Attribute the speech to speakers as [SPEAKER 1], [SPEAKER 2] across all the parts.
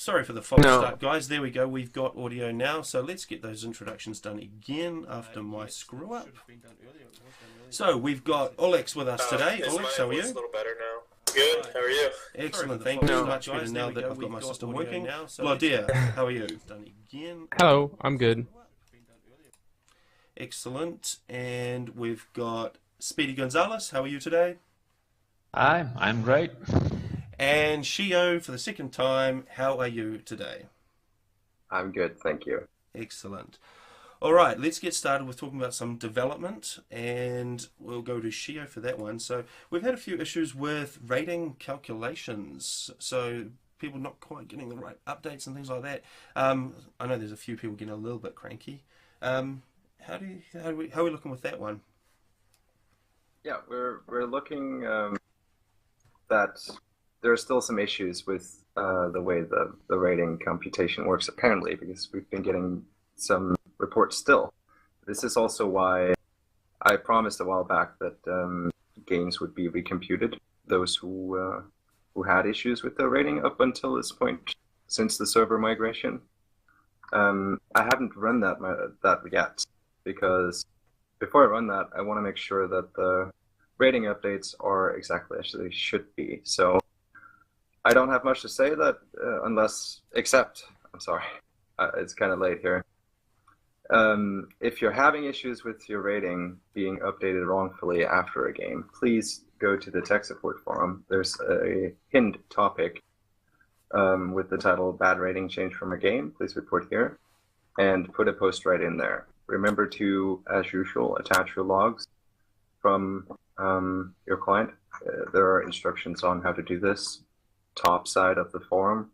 [SPEAKER 1] sorry for the false
[SPEAKER 2] No.
[SPEAKER 1] start, guys. There we go. We've got audio now, so let's get those introductions done again after my screw up. So we've got Aulex with us today. Aulex, how are you?
[SPEAKER 3] A little better now. Good. How are you?
[SPEAKER 1] Excellent. Thank you.
[SPEAKER 2] No.
[SPEAKER 1] Much better now that I've got my system working. Blodir, how are you? Done again.
[SPEAKER 2] Hello, I'm good.
[SPEAKER 1] Excellent. And we've got spdygonzales. How are you today?
[SPEAKER 4] Hi, I'm great.
[SPEAKER 1] And sheeo for the second time. How are you today?
[SPEAKER 5] I'm good, thank you.
[SPEAKER 1] Excellent. All right, let's get started with talking about some development, and we'll go to sheeo for that one. So we've had a few issues with rating calculations, so people not quite getting the right updates and things like that. I know there's a few people getting a little bit cranky. How are we looking with that one?
[SPEAKER 5] Yeah, we're looking that there are still some issues with the way the rating computation works, apparently, because we've been getting some reports still. This is also why I promised a while back that games would be recomputed, those who had issues with the rating up until this point, since the server migration. I haven't run that yet, because before I run that, I want to make sure that the rating updates are exactly as they should be. So I don't have much to say that except, I'm sorry, it's kind of late here. If you're having issues with your rating being updated wrongfully after a game, please go to the tech support forum. There's a pinned topic with the title "Bad Rating Change from a Game. Please report here," and put a post right in there. Remember to, as usual, attach your logs from your client. There are instructions on how to do this. Top side of the forum.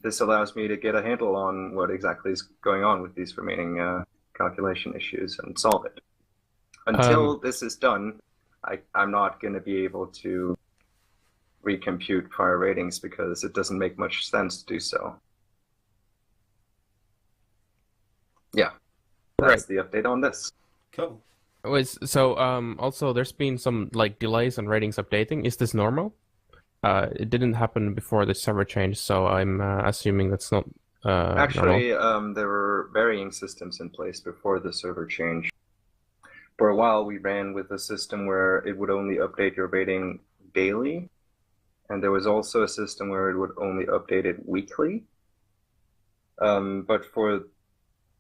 [SPEAKER 5] This allows me to get a handle on what exactly is going on with these remaining calculation issues and solve it. Until this is done, I'm not going to be able to recompute prior ratings because it doesn't make much sense to do so. Yeah, that's the update on this.
[SPEAKER 1] Cool.
[SPEAKER 2] So also there's been some delays on ratings updating. Is this normal? It didn't happen before the server change, so I'm assuming that's not
[SPEAKER 5] Actually,
[SPEAKER 2] normal.
[SPEAKER 5] there were varying systems in place before the server change. For a while, we ran with a system where it would only update your rating daily, and there was also a system where it would only update it weekly. But for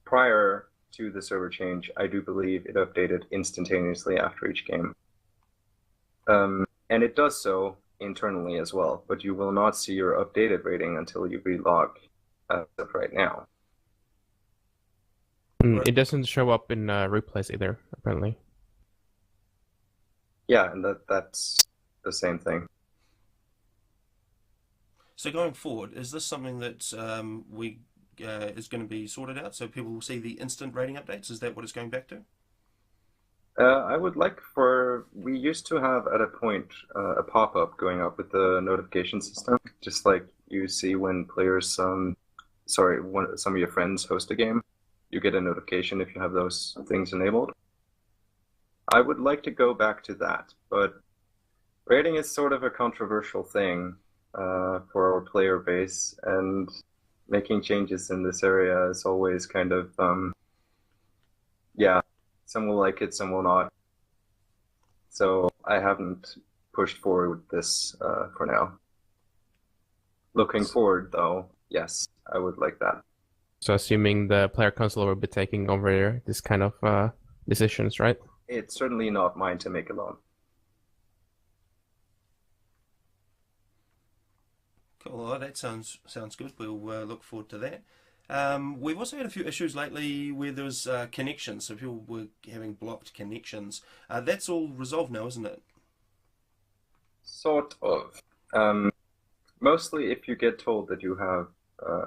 [SPEAKER 5] prior to the server change, I do believe it updated instantaneously after each game. And it does so internally as well, but you will not see your updated rating until you relog as of right now.
[SPEAKER 2] It doesn't show up in replays either, apparently.
[SPEAKER 5] Yeah, and that's the same thing.
[SPEAKER 1] So going forward, is this something that is going to be sorted out so people will see the instant rating updates? Is that what it's going back to?
[SPEAKER 5] I would like we used to have at a point a pop-up going up with the notification system, just like you see when players, some of your friends host a game, you get a notification if you have those things enabled. I would like to go back to that, but rating is sort of a controversial thing for our player base, and making changes in this area is always kind of, yeah, some will like it, some will not. So I haven't pushed forward with this for now. Looking forward, though, yes, I would like that.
[SPEAKER 2] So assuming the player council will be taking over this kind of decisions, right?
[SPEAKER 5] It's certainly not mine to make alone.
[SPEAKER 1] Cool. Well, that sounds good. We'll look forward to that. We've also had a few issues lately where there was connections, so people were having blocked connections. That's all resolved now, isn't it?
[SPEAKER 5] Sort of. Mostly if you get told that you have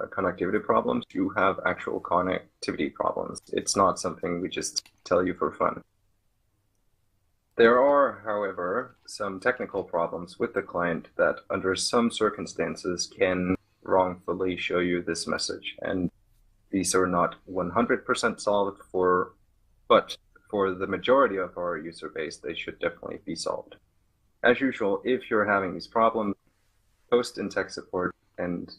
[SPEAKER 5] connectivity problems, you have actual connectivity problems. It's not something we just tell you for fun. There are, however, some technical problems with the client that under some circumstances can wrongfully show you this message, and these are not 100% solved but for the majority of our user base, they should definitely be solved. As usual, if you're having these problems, post in tech support, and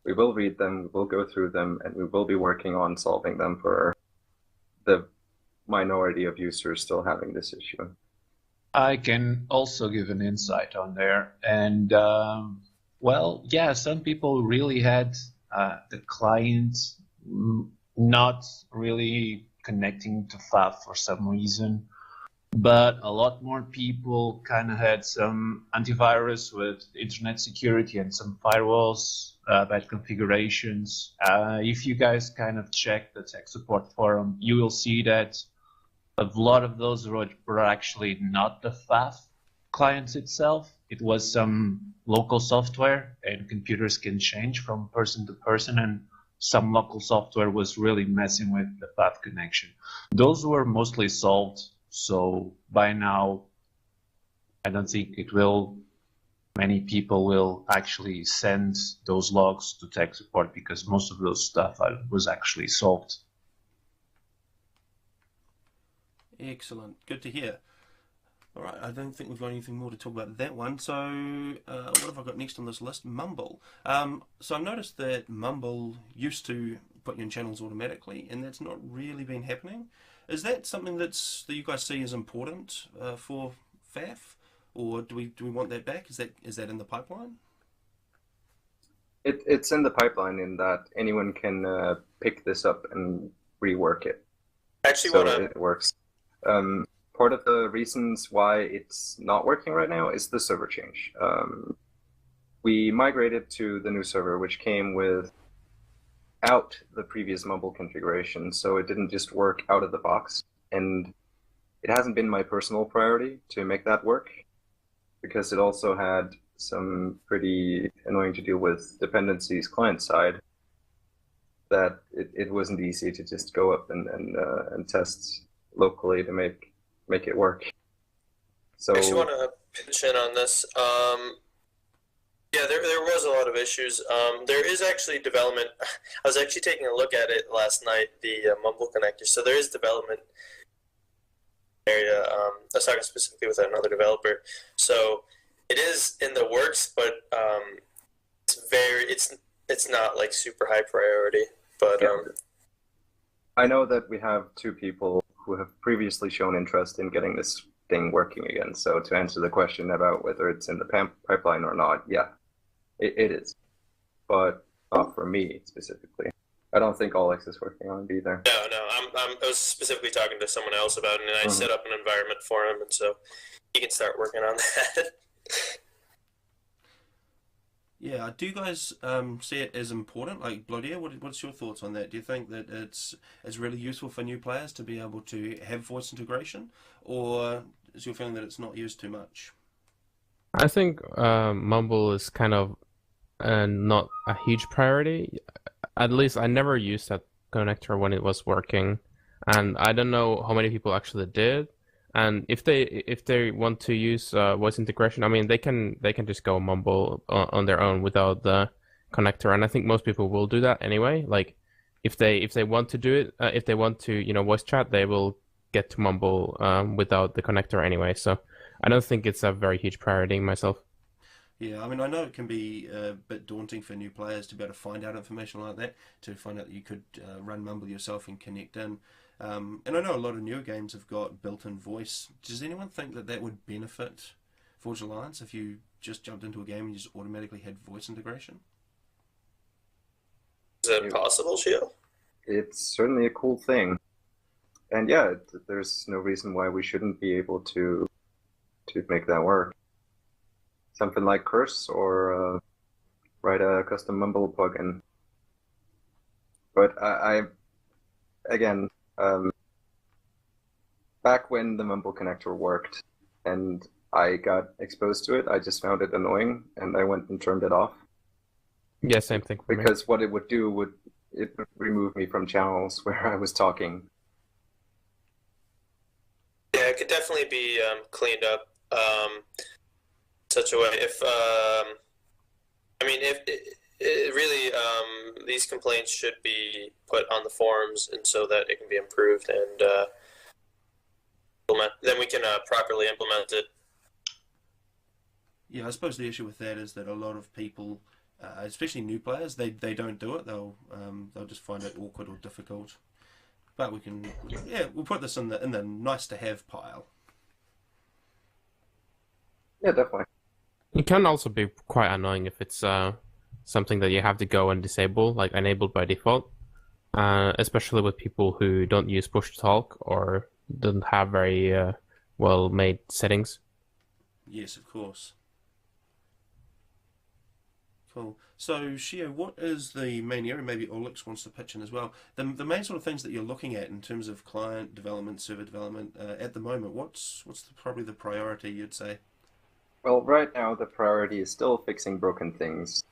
[SPEAKER 5] we will read them, we will go through them, and we will be working on solving them for the minority of users still having this issue.
[SPEAKER 4] I can also give an insight on there. And well, yeah, some people really had the client not really connecting to FAF for some reason, but a lot more people kind of had some antivirus with internet security and some firewalls, bad configurations. If you guys kind of check the tech support forum, you will see that a lot of those were actually not the FAF clients itself. It was some local software, and computers can change from person to person, and some local software was really messing with the FAF connection. Those were mostly solved, so by now I don't think many people will actually send those logs to tech support, because most of those stuff was actually solved.
[SPEAKER 1] Excellent. Good to hear. All right, I don't think we've got anything more to talk about that one. So what have I got next on this list? Mumble. So I've noticed that Mumble used to put you in channels automatically, and that's not really been happening. Is that something that you guys see as important for FAF, or do we want that back? Is that in the pipeline?
[SPEAKER 5] It's in the pipeline in that anyone can pick this up and rework it.
[SPEAKER 3] Actually,
[SPEAKER 5] so it works. Part of the reasons why it's not working right now is the server change. We migrated to the new server, which came without the previous Mumble configuration, so it didn't just work out of the box. And it hasn't been my personal priority to make that work, because it also had some pretty annoying to deal with dependencies client side, that it wasn't easy to just go up and test locally to make it work. So
[SPEAKER 3] I actually want to pitch in on this. Yeah, there was a lot of issues. There is actually development. I was actually taking a look at it last night, the Mumble connector. So there is development area. I was talking specifically with another developer. So it is in the works, but it's not like super high priority. But
[SPEAKER 5] I know that we have two people who have previously shown interest in getting this thing working again. So to answer the question about whether it's in the pipeline or not, yeah, it is. But not for me specifically. I don't think aulex is working on it either.
[SPEAKER 3] No, I was specifically talking to someone else about it, and I set up an environment for him, and so he can start working on that.
[SPEAKER 1] Yeah, do you guys see it as important? Like Blodir, what's your thoughts on that? Do you think that it's really useful for new players to be able to have voice integration, or is your feeling that it's not used too much?
[SPEAKER 2] I think Mumble is kind of not a huge priority. At least I never used that connector when it was working, and I don't know how many people actually did. And if they want to use voice integration, I mean, they can just go Mumble on their own without the connector, and I think most people will do that anyway. Like if they want to do it, if they want to voice chat, they will get to Mumble without the connector anyway. So I don't think it's a very huge priority myself.
[SPEAKER 1] Yeah, I mean, I know it can be a bit daunting for new players to be able to find out information like that, to find out that you could run Mumble yourself and connect in. And I know a lot of newer games have got built-in voice. Does anyone think that would benefit Forge Alliance if you just jumped into a game and you just automatically had voice integration?
[SPEAKER 3] Is that possible, sheeo?
[SPEAKER 5] It's certainly a cool thing. And yeah, there's no reason why we shouldn't be able to make that work. Something like Curse, or write a custom Mumble plugin. But again, back when the Mumble connector worked and I got exposed to it, I just found it annoying and I went and turned it off.
[SPEAKER 2] Yeah, same thing for me.
[SPEAKER 5] Because what it would do would remove me from channels where I was talking.
[SPEAKER 3] Yeah, it could definitely be cleaned up such a way. If it really these complaints should be put on the forums, and so that it can be improved, and then we can properly implement it.
[SPEAKER 1] Yeah, I suppose the issue with that is that a lot of people especially new players, they don't do it. They'll just find it awkward or difficult. But we'll put this in the nice to have pile.
[SPEAKER 5] Yeah, definitely.
[SPEAKER 2] It can also be quite annoying if it's something that you have to go and disable, like enabled by default, especially with people who don't use push to talk or don't have very well-made settings.
[SPEAKER 1] Yes, of course. Cool. So, sheeo, what is the main area? Maybe aulex wants to pitch in as well. The main sort of things that you're looking at in terms of client development, server development at the moment. What's probably the priority, you'd say?
[SPEAKER 5] Well, right now the priority is still fixing broken things.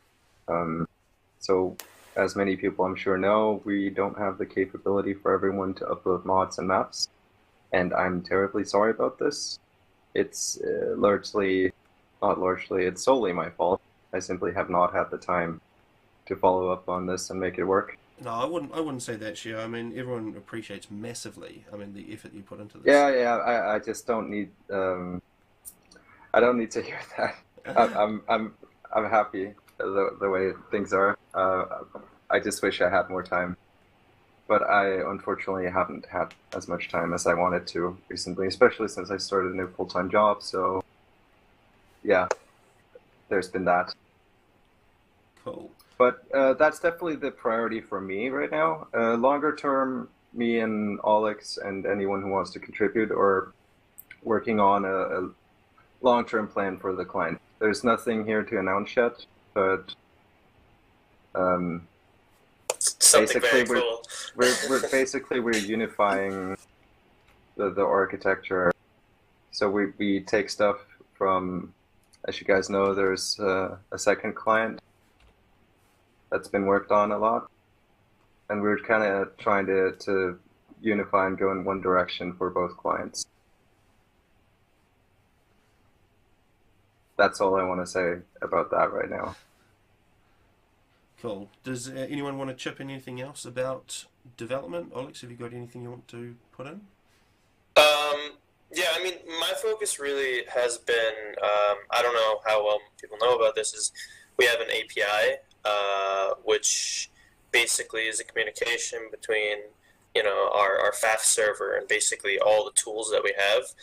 [SPEAKER 5] So, as many people I'm sure know, we don't have the capability for everyone to upload mods and maps, and I'm terribly sorry about this. It's it's solely my fault. I simply have not had the time to follow up on this and make it work.
[SPEAKER 1] No, I wouldn't say that, sheeo. I mean, everyone appreciates massively. I mean, the effort you put into this.
[SPEAKER 5] Yeah. I just don't need. I don't need to hear that. I'm happy the way things are. I just wish I had more time, but I unfortunately haven't had as much time as I wanted to recently, especially since I started a new full-time job. So, yeah, there's been that.
[SPEAKER 1] Cool.
[SPEAKER 5] But that's definitely the priority for me right now. Longer term, me and aulex and anyone who wants to contribute are working on a long-term plan for the client. There's nothing here to announce yet, but
[SPEAKER 3] Something very cool.
[SPEAKER 5] we're unifying the architecture. So we take stuff from, as you guys know, there's a second client that's been worked on a lot, and we're kind of trying to unify and go in one direction for both clients. That's all I want to say about that right now.
[SPEAKER 1] Cool. Does anyone want to chip in anything else about development? aulex, have you got anything you want to put in?
[SPEAKER 3] Yeah, I mean, my focus really has been, I don't know how well people know about this, is we have an API, which basically is a communication between, our FAF server and basically all the tools that we have.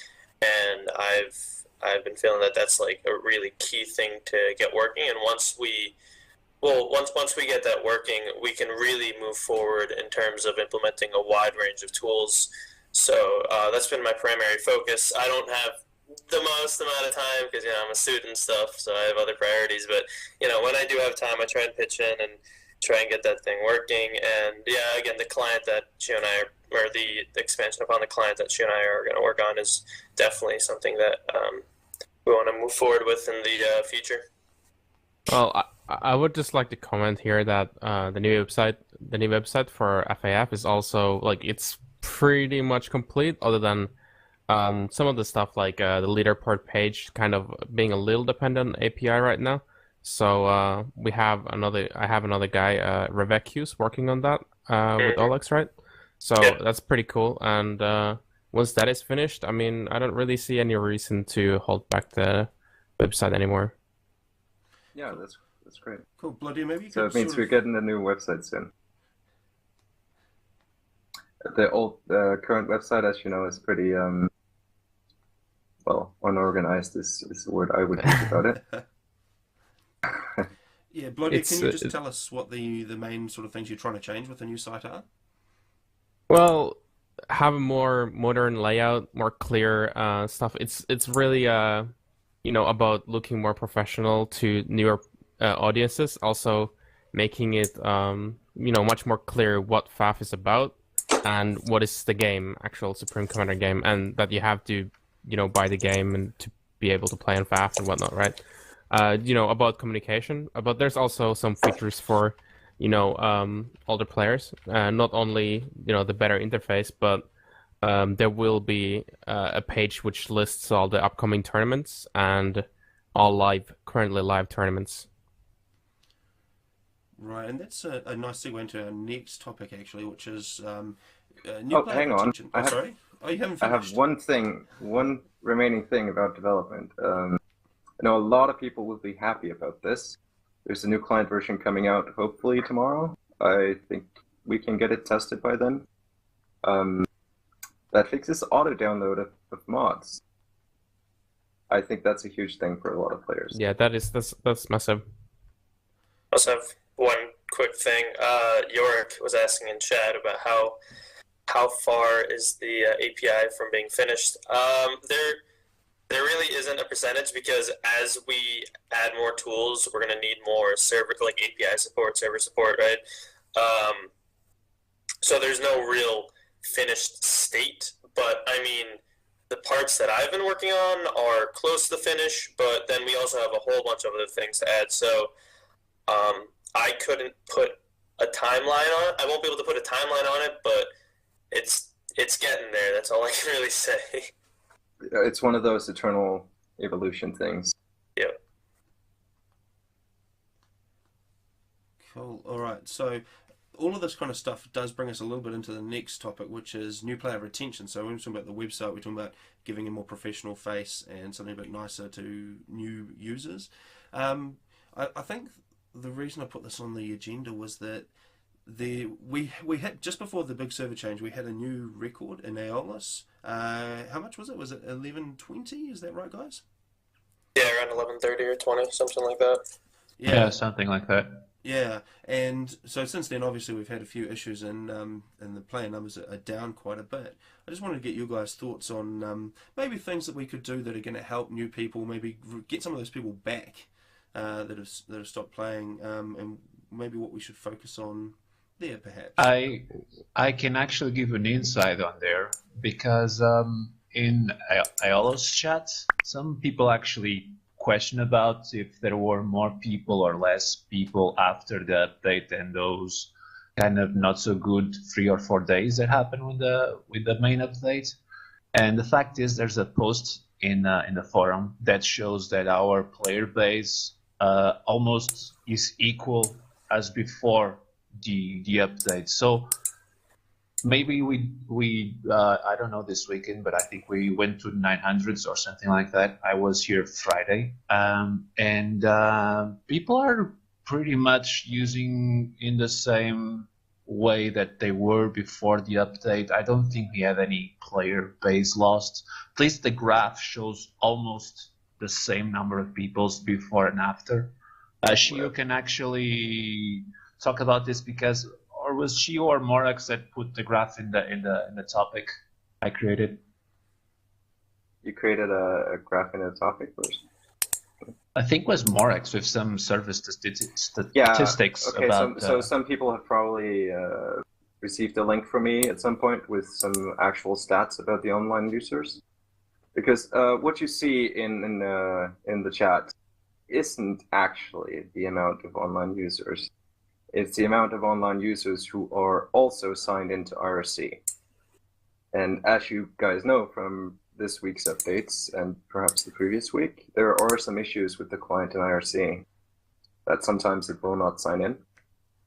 [SPEAKER 3] And I've been feeling that that's like a really key thing to get working. And once we get that working, we can really move forward in terms of implementing a wide range of tools. So that's been my primary focus. I don't have the most amount of time because I'm a student and stuff, so I have other priorities. But when I do have time, I try and pitch in and try and get that thing working. And yeah, again, the client that sheeo and I or the expansion upon the client that sheeo and I are going to work on is definitely something that we want to move forward with in the future.
[SPEAKER 2] Well, I would just like to comment here that the new website for FAF is also it's pretty much complete, other than some of the stuff like the leaderboard page kind of being a little dependent on API right now. So I have another guy, Revekius, working on that with aulex, right? So that's pretty cool. And once that is finished, I mean, I don't really see any reason to hold back the website anymore.
[SPEAKER 5] Yeah, that's great.
[SPEAKER 1] Cool. Blodir, maybe you
[SPEAKER 5] So
[SPEAKER 1] could
[SPEAKER 5] it means we're getting a new website soon. The old current website, as you know, is pretty unorganized is the word I would use about it.
[SPEAKER 1] Yeah, Blodir, can you just tell us what the main sort of things you're trying to change with the new site are?
[SPEAKER 2] Well, have a more modern layout, more clear stuff. It's really about looking more professional to newer audiences. Also, making it much more clear what FAF is about and what is the game, actual Supreme Commander game, and that you have to buy the game and to be able to play on FAF and whatnot, right? About communication, but there's also some features for older players, not only the better interface, but there will be a page which lists all the upcoming tournaments and all currently live tournaments.
[SPEAKER 1] Right, and that's a nice segue into our next topic, actually, which is
[SPEAKER 5] hang on.
[SPEAKER 1] Sorry? Oh, you haven't finished?
[SPEAKER 5] I have one remaining thing about development. I know a lot of people will be happy about this. There's a new client version coming out hopefully tomorrow. I think we can get it tested by then. That fixes auto download of mods. I think that's a huge thing for a lot of players.
[SPEAKER 2] Yeah, that's massive.
[SPEAKER 3] I also have one quick thing. Yorick was asking in chat about how far is the API from being finished. There really isn't a percentage, because as we add more tools, we're going to need more server, like API support, server support, right? So there's no real finished state, but I mean, the parts that I've been working on are close to the finish, but then we also have a whole bunch of other things to add. So I couldn't put a timeline on it. I won't be able to put a timeline on it, but it's getting there. That's all I can really say.
[SPEAKER 5] It's one of those eternal evolution things.
[SPEAKER 3] Yeah.
[SPEAKER 1] Cool. All right. So all of this kind of stuff does bring us a little bit into the next topic, which is new player retention. So when we're talking about the website, we're talking about giving a more professional face and something a bit nicer to new users. I think the reason I put this on the agenda was that we had, just before the big server change, we had a new record in aulex. How much was it? Was it 1120? Is that right, guys?
[SPEAKER 3] Yeah, around 11:30 or 20, something like that.
[SPEAKER 4] Yeah, something like that.
[SPEAKER 1] Yeah, and so since then, obviously, we've had a few issues, and the player numbers are down quite a bit. I just wanted to get your guys' thoughts on maybe things that we could do that are going to help new people, maybe get some of those people back that have stopped playing, and maybe what we should focus on there, perhaps.
[SPEAKER 4] I can actually give an insight on there, because in aulex chat, some people actually question about if there were more people or less people after the update and those kind of not so good 3 or 4 days that happened with the main update. And the fact is, there's a post in the forum that shows that our player base almost is equal as before the update. So maybe we I don't know this weekend, but I think we went to 900s or something like that. I was here Friday, and people are pretty much using in the same way that they were before the update. I don't think we have any player base lost. At least the graph shows almost the same number of people before and after. Sheeo can actually talk about this, because, or was Sheeo or Morax that put the graph in the topic I created?
[SPEAKER 5] You created a graph in a topic first.
[SPEAKER 4] I think it was Morax with some service statistics
[SPEAKER 5] okay,
[SPEAKER 4] about.
[SPEAKER 5] So some people have probably received a link from me at some point with some actual stats about the online users, because what you see in the chat isn't actually the amount of online users. It's the amount of online users who are also signed into IRC. And as you guys know from this week's updates and perhaps the previous week, there are some issues with the client in IRC that sometimes it will not sign in.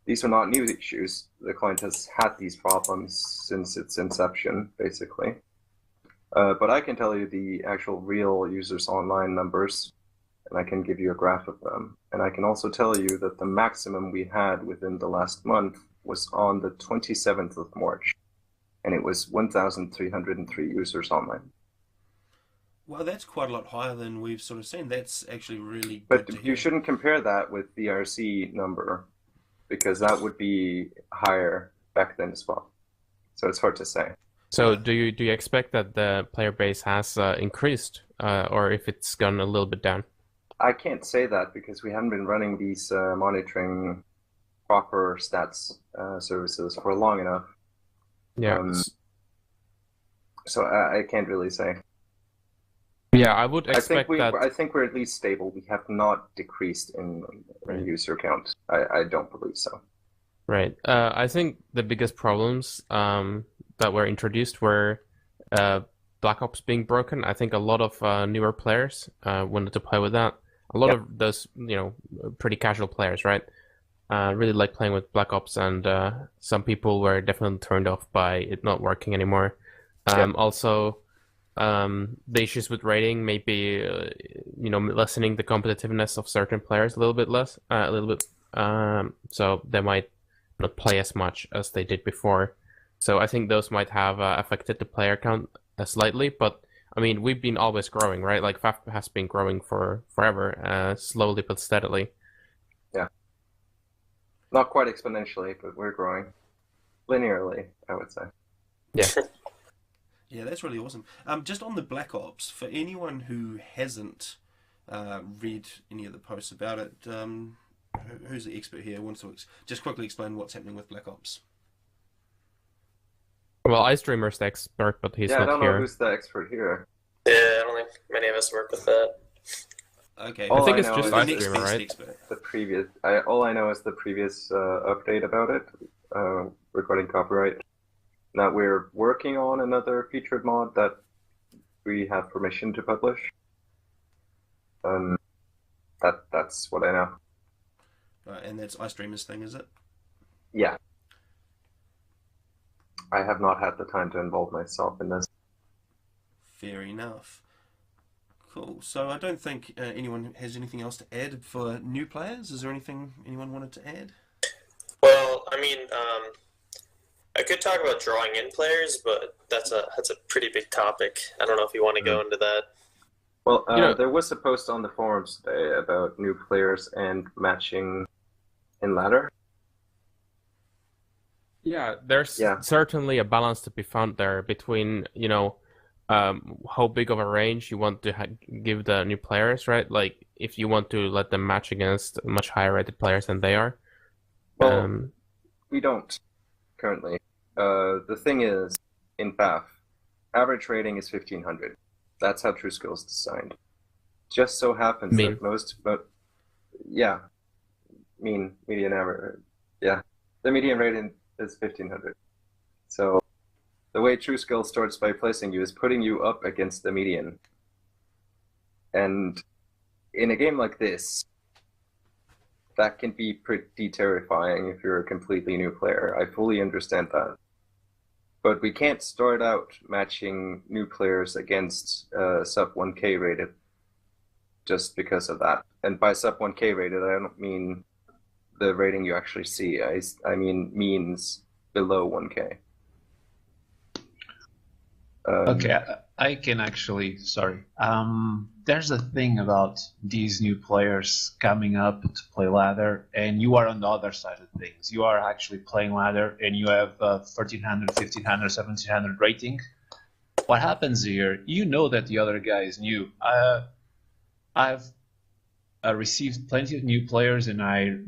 [SPEAKER 5] These are not new issues. The client has had these problems since its inception, basically. But I can tell you the actual real users online numbers, and I can give you a graph of them. And I can also tell you that the maximum we had within the last month was on the 27th of March, and it was 1,303 users online.
[SPEAKER 1] Well, that's quite a lot higher than we've sort of seen. That's actually really
[SPEAKER 5] good.
[SPEAKER 1] But
[SPEAKER 5] you shouldn't compare that with the RC number, because that would be higher back then as well. So it's hard to say.
[SPEAKER 2] So do you expect that the player base has increased, or if it's gone a little bit down?
[SPEAKER 5] I can't say that because we haven't been running these monitoring proper stats services for long enough.
[SPEAKER 2] Yeah.
[SPEAKER 5] So I can't really say.
[SPEAKER 2] Yeah, I would expect that.
[SPEAKER 5] I think we're at least stable. We have not decreased in user count. I don't believe so.
[SPEAKER 2] Right. I think the biggest problems that were introduced were Black Ops being broken. I think a lot of newer players wanted to play with that. A lot of those, pretty casual players, right? Really like playing with Black Ops, and some people were definitely turned off by it not working anymore. Also, the issues with rating, maybe lessening the competitiveness of certain players a little bit less, so they might not play as much as they did before. So I think those might have affected the player count slightly, but I mean, we've been always growing, right? Like FAF has been growing for forever, slowly but steadily.
[SPEAKER 5] Yeah. Not quite exponentially, but we're growing linearly, I would say.
[SPEAKER 2] Yeah.
[SPEAKER 1] Yeah, that's really awesome. Just on the Black Ops, for anyone who hasn't read any of the posts about it, who's the expert here? Wants to just quickly explain what's happening with Black Ops.
[SPEAKER 2] Well, iStreamer's the expert, but he's not here.
[SPEAKER 5] Yeah, I don't know who's the expert here.
[SPEAKER 3] Yeah, I don't think many of us work with that.
[SPEAKER 1] Okay.
[SPEAKER 2] I think it's
[SPEAKER 5] know
[SPEAKER 2] just
[SPEAKER 5] is
[SPEAKER 2] iStreamer, right?
[SPEAKER 1] Expert.
[SPEAKER 5] The previous, all I know is the previous update about it, regarding copyright. Now we're working on another featured mod that we have permission to publish. That's what I know.
[SPEAKER 1] Right, and that's iStreamer's thing, is it?
[SPEAKER 5] Yeah. I have not had the time to involve myself in this.
[SPEAKER 1] Fair enough. Cool. So I don't think anyone has anything else to add for new players. Is there anything anyone wanted to add?
[SPEAKER 3] Well, I mean, I could talk about drawing in players, but that's a pretty big topic. I don't know if you want to go into that.
[SPEAKER 5] Well, there was a post on the forums today about new players and matching in ladder.
[SPEAKER 2] Yeah, there's certainly a balance to be found there between, how big of a range you want to give the new players, right? Like, if you want to let them match against much higher rated players than they are.
[SPEAKER 5] Well, we don't currently. The thing is, in FAF, average rating is 1500. That's how True Skill is designed. Just so happens that median average. Yeah, the median rating is 1500. So the way True Skill starts by placing you is putting you up against the median. And in a game like this, that can be pretty terrifying if you're a completely new player. I fully understand that. But we can't start out matching new players against sub 1k rated just because of that. And by sub 1k rated, I don't mean the rating you actually see. I mean means below 1k.
[SPEAKER 4] Okay, I can actually, there's a thing about these new players coming up to play ladder, and you are on the other side of things. You are actually playing ladder, and you have 1300, 1500, 1700 rating. What happens here, you know that the other guy is new. I've received plenty of new players, and I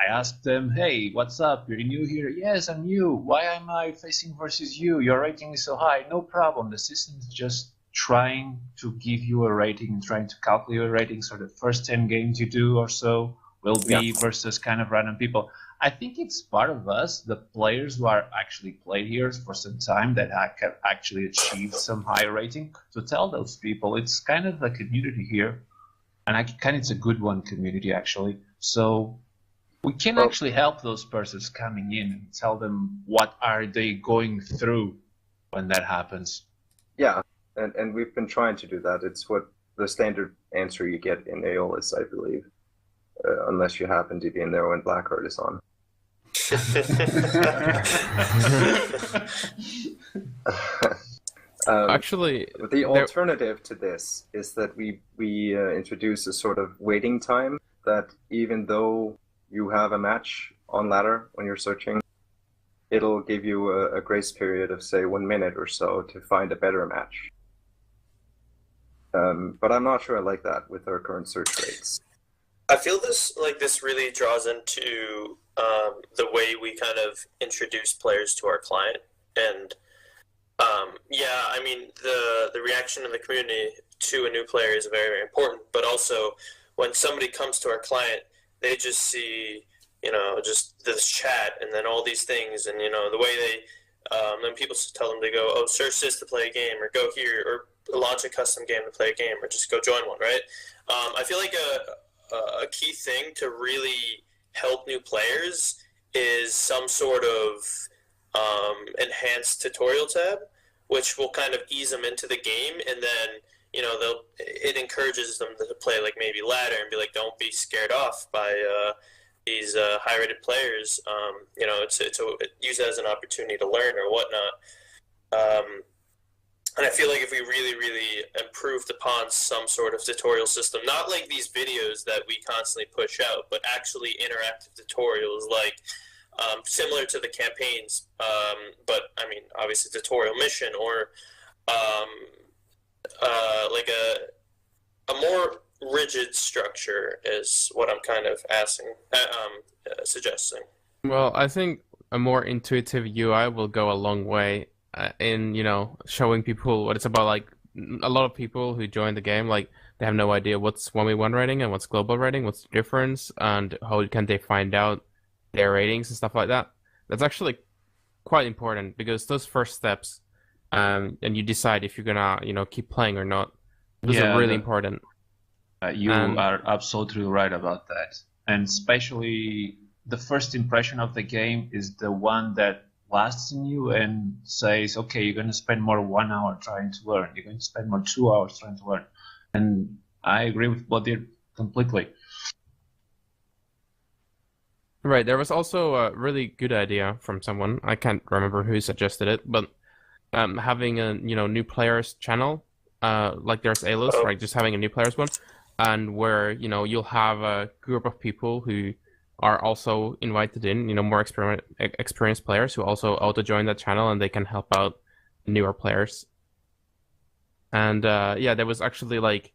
[SPEAKER 4] asked them, hey, what's up? You're new here? Yes, I'm new. Why am I facing versus you? Your rating is so high. No problem. The system is just trying to give you a rating and trying to calculate a rating. So the first 10 games you do or so will be versus kind of random people. I think it's part of us, the players who are actually played here for some time that have actually achieved some higher rating, to tell those people it's kind of a community here. And it's a good one community, actually. So we can actually help those persons coming in and tell them what are they going through when that happens.
[SPEAKER 5] Yeah, and we've been trying to do that. It's what the standard answer you get in aulex, I believe. Unless you happen to be in there when Blackheart is on.
[SPEAKER 2] Actually,
[SPEAKER 5] the alternative to this is that we introduce a sort of waiting time that even though you have a match on ladder when you're searching, it'll give you a grace period of, say, 1 minute or so to find a better match. But I'm not sure I like that with our current search rates.
[SPEAKER 3] I feel this really draws into the way we kind of introduce players to our client. And I mean, the reaction of the community to a new player is very, very important. But also, when somebody comes to our client, they just see, just this chat and then all these things, and the way they, then people tell them to go, search this to play a game, or go here, or launch a custom game to play a game, or just go join one, right? I feel like a key thing to really help new players is some sort of enhanced tutorial tab, which will kind of ease them into the game, and then it encourages them to play like maybe ladder and be like, don't be scared off by these high-rated players. You know, use it as an opportunity to learn or whatnot. And I feel like if we really, really improved upon some sort of tutorial system, not like these videos that we constantly push out, but actually interactive tutorials, like similar to the campaigns, but I mean, obviously tutorial mission, or like a more rigid structure is what I'm kind of suggesting.
[SPEAKER 2] Well, I think a more intuitive UI will go a long way in, you know, showing people what it's about. Like, a lot of people who join the game, like, they have no idea what's 1v1 rating and what's global rating, what's the difference, and how can they find out their ratings and stuff like that. That's actually quite important, because those first steps, and you decide if you're gonna, you know, keep playing or not, those are really important.
[SPEAKER 4] You are absolutely right about that. And especially the first impression of the game is the one that lasts in you and says, okay, you're going to spend more 1 hour trying to learn. You're going to spend more 2 hours trying to learn. And I agree with Blodir completely.
[SPEAKER 2] Right. There was also a really good idea from someone. I can't remember who suggested it, but having a, you know, new players channel, like there's ALOS, right? Just having a new players one, and where, you know, you'll have a group of people who are also invited in, you know, more experienced players who also auto join that channel, and they can help out newer players. And yeah, there was actually like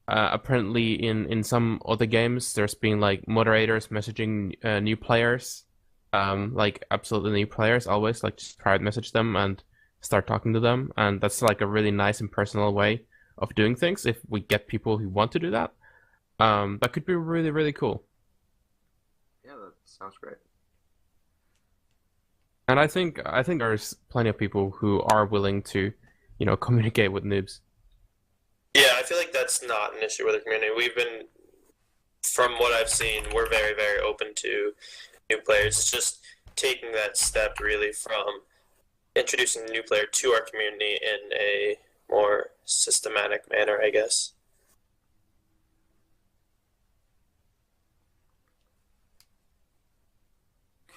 [SPEAKER 2] apparently in some other games, there's been like moderators messaging new players, like absolutely new players, always like just private message them and start talking to them, and that's like a really nice and personal way of doing things. If we get people who want to do that, that could be really, really cool.
[SPEAKER 5] Yeah, that sounds great.
[SPEAKER 2] And I think there's plenty of people who are willing to, you know, communicate with noobs.
[SPEAKER 3] Yeah, I feel like that's not an issue with the community. We've been, from what I've seen, we're very, very open to new players. It's just taking that step really from introducing a new player to our community in a more systematic manner, I guess.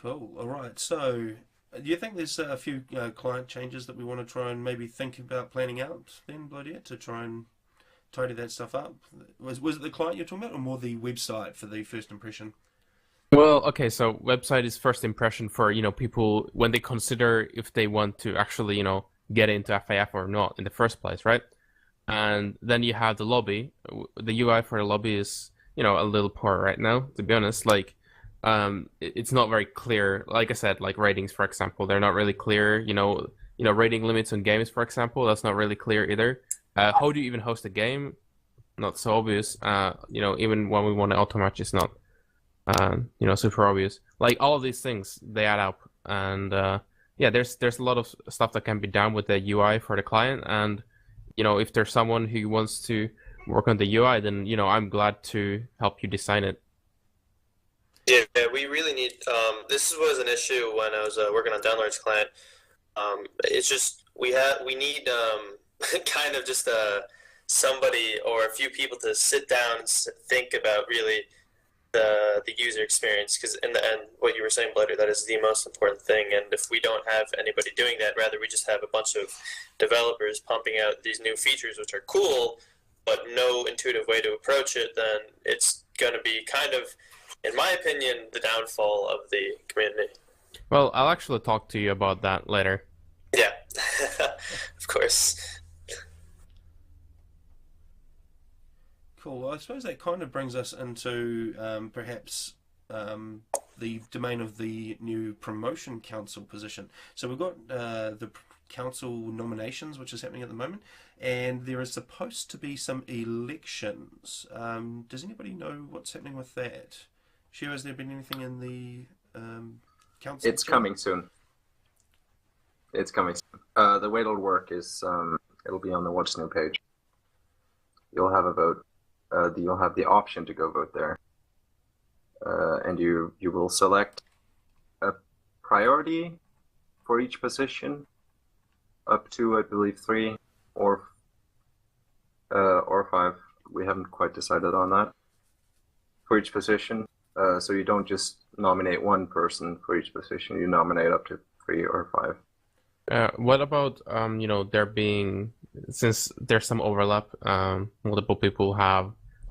[SPEAKER 1] Cool. All right. So, do you think there's a few client changes that we want to try and maybe think about planning out then, Blodir, to try and tidy that stuff up? Was it the client you're talking about, or more the website for the first impression?
[SPEAKER 2] Well, okay, so website is first impression for, you know, people when they consider if they want to actually, you know, get into FAF or not in the first place, right? And then you have the lobby. The UI for the lobby is, you know, a little poor right now, to be honest. Like, it's not very clear. Like I said, like ratings, for example, they're not really clear. You know, rating limits on games, for example, that's not really clear either. How do you even host a game? Not so obvious. You know, even when we want to auto match, it's not, you know, super obvious. Like, all of these things, they add up, and yeah, there's a lot of stuff that can be done with the UI for the client. And, you know, if there's someone who wants to work on the UI, then, you know, I'm glad to help you design it.
[SPEAKER 3] Yeah, we really need. This was an issue when I was working on Downloads client. It's just we need kind of just somebody or a few people to sit down and think about really the user experience, because in the end, what you were saying, Blodir, that is the most important thing. And if we don't have anybody doing that, rather we just have a bunch of developers pumping out these new features, which are cool, but no intuitive way to approach it, then it's going to be kind of, in my opinion, the downfall of the community.
[SPEAKER 2] Well, I'll actually talk to you about that later.
[SPEAKER 3] Yeah, of course.
[SPEAKER 1] Cool. Well, I suppose that kind of brings us into perhaps the domain of the new promotion council position. So we've got the council nominations, which is happening at the moment, and there is supposed to be some elections. Does anybody know what's happening with that? Sheeo, has there been anything in the council?
[SPEAKER 5] It's coming soon. It's coming soon. The way it'll work is it'll be on the What's New page. You'll have a vote. You'll have the option to go vote there. And you will select a priority for each position, up to, I believe, 3 or 5 we haven't quite decided on that for each position. So you don't just nominate one person for each position. You nominate up to 3 or 5.
[SPEAKER 2] What about there being, since there's some overlap, multiple people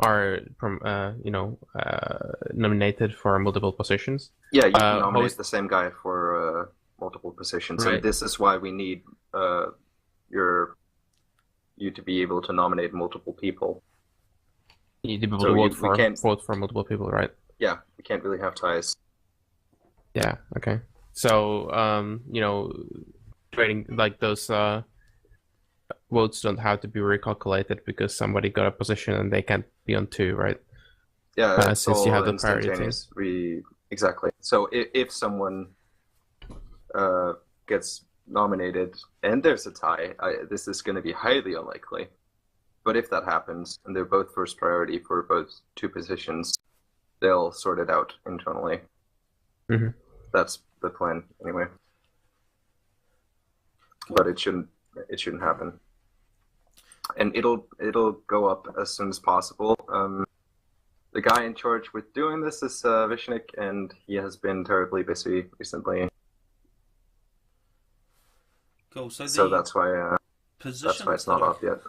[SPEAKER 2] are nominated for multiple positions.
[SPEAKER 5] Yeah, you can nominate the same guy for multiple positions,
[SPEAKER 2] Right.
[SPEAKER 5] and this is why we need you to be able to nominate multiple people.
[SPEAKER 2] You need to be able
[SPEAKER 5] So
[SPEAKER 2] to
[SPEAKER 5] we
[SPEAKER 2] vote for multiple people, right?
[SPEAKER 5] Yeah, we can't really have ties.
[SPEAKER 2] Yeah. Okay. So trading like those votes don't have to be recalculated because somebody got a position and they can't be on 2, right?
[SPEAKER 5] Yeah, it's
[SPEAKER 2] since you
[SPEAKER 5] all
[SPEAKER 2] have the priority.
[SPEAKER 5] instantaneous. Exactly. So if someone gets nominated and there's a tie, this is going to be highly unlikely. But if that happens and they're both first priority for both 2 positions, they'll sort it out internally.
[SPEAKER 2] Mm-hmm.
[SPEAKER 5] That's the plan, anyway. But it shouldn't happen. And it'll go up as soon as possible. The guy in charge with doing this is Vishnik, and he has been terribly busy recently.
[SPEAKER 1] Cool.
[SPEAKER 5] So that's why it's not up yet.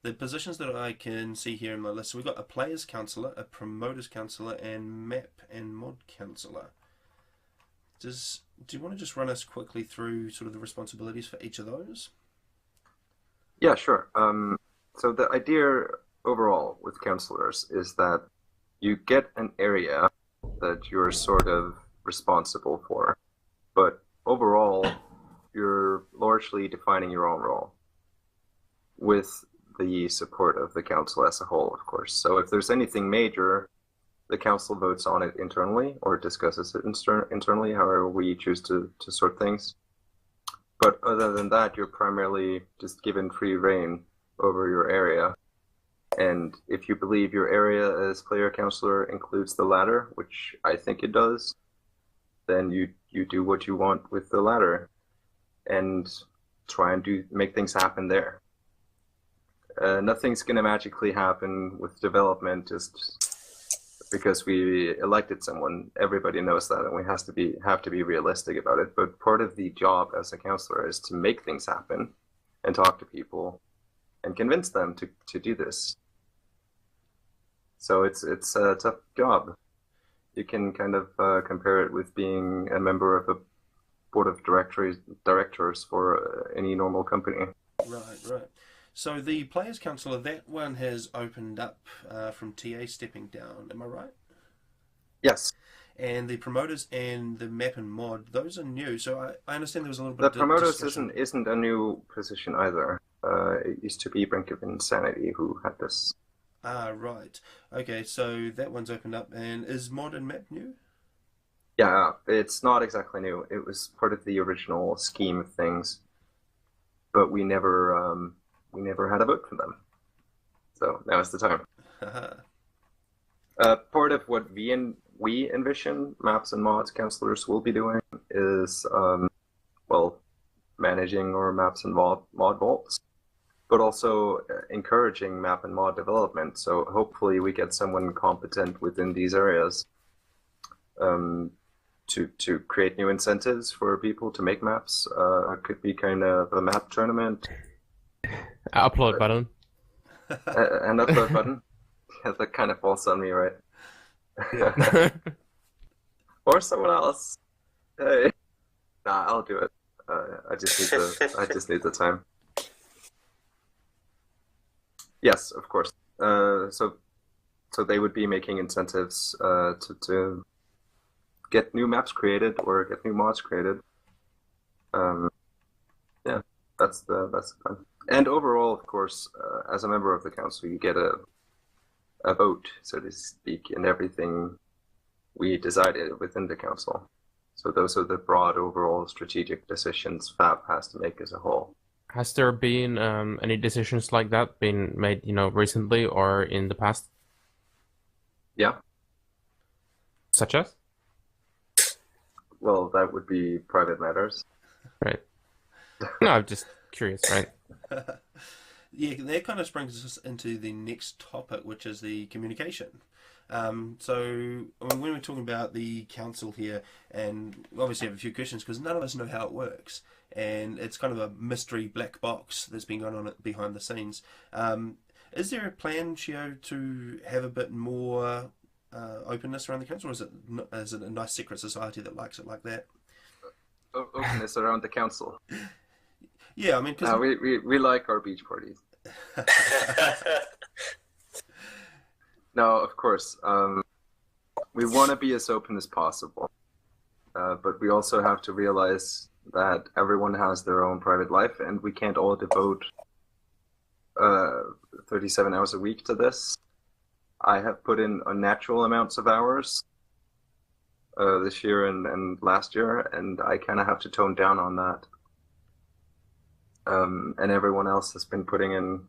[SPEAKER 1] The positions that I can see here in my list, so we've got a players counselor, a promoters counselor, and map and mod counselor. Do you want to just run us quickly through sort of the responsibilities for each of those?
[SPEAKER 5] Yeah, sure. So the idea overall with counselors is that you get an area that you're sort of responsible for, but overall you're largely defining your own role with the support of the council as a whole, of course. So if there's anything major, the council votes on it internally or discusses it internally, however we choose to sort things. But other than that, you're primarily just given free reign over your area. And if you believe your area as player counselor includes the ladder, which I think it does, then you do what you want with the ladder and try and make things happen there. Nothing's going to magically happen with development just because we elected someone. Everybody knows that, and we have to be realistic about it. But part of the job as a counselor is to make things happen and talk to people and convince them to do this. So it's a tough job. You can kind of compare it with being a member of a board of directors for any normal company.
[SPEAKER 1] Right. So the players counselor, that one has opened up from TA stepping down. Am I right?
[SPEAKER 5] Yes.
[SPEAKER 1] And the promoters and the map and mod, those are new. So I understand there was a little bit
[SPEAKER 5] The
[SPEAKER 1] of
[SPEAKER 5] promoters
[SPEAKER 1] discussion.
[SPEAKER 5] isn't a new position either. It used to be Brink of Insanity who had this.
[SPEAKER 1] Ah, right. Okay, so that one's opened up. And is mod and map new?
[SPEAKER 5] Yeah, it's not exactly new. It was part of the original scheme of things, but we never had a vote for them. So now is the time. Part of what we envision maps and mods counselors will be doing is managing our maps and mod vaults, but also encouraging map and mod development. So hopefully we get someone competent within these areas to create new incentives for people to make maps. It could be kind of a map tournament.
[SPEAKER 2] Upload button.
[SPEAKER 5] An upload button. Yeah, that kind of falls on me, right? Or someone else. Hey. Nah, I'll do it. I just need the time. Yes, of course. So they would be making incentives to get new maps created or get new mods created. Yeah, that's the plan. And overall, of course, as a member of the council, you get a vote, so to speak, in everything we decided within the council. So those are the broad overall strategic decisions FAF has to make as a whole.
[SPEAKER 2] Has there been any decisions like that been made, recently or in the past?
[SPEAKER 5] Yeah.
[SPEAKER 2] Such as?
[SPEAKER 5] Well, that would be private matters.
[SPEAKER 2] Right. No, I'm just curious, right?
[SPEAKER 1] Yeah, that kind of brings us into the next topic, which is the communication. So I mean, when we're talking about the council here, and we obviously have a few questions because none of us know how it works, and it's kind of a mystery black box that's been going on behind the scenes. Is there a plan, sheeo, to have a bit more openness around the council, or is it a nice secret society that likes it like that?
[SPEAKER 5] Openness around the council.
[SPEAKER 1] Yeah, I mean, cause
[SPEAKER 5] we like our beach parties. No, of course. We want to be as open as possible, but we also have to realize that everyone has their own private life, and we can't all devote 37 hours a week to this. I have put in unnatural amounts of hours this year and last year, and I kind of have to tone down on that. And everyone else has been putting in,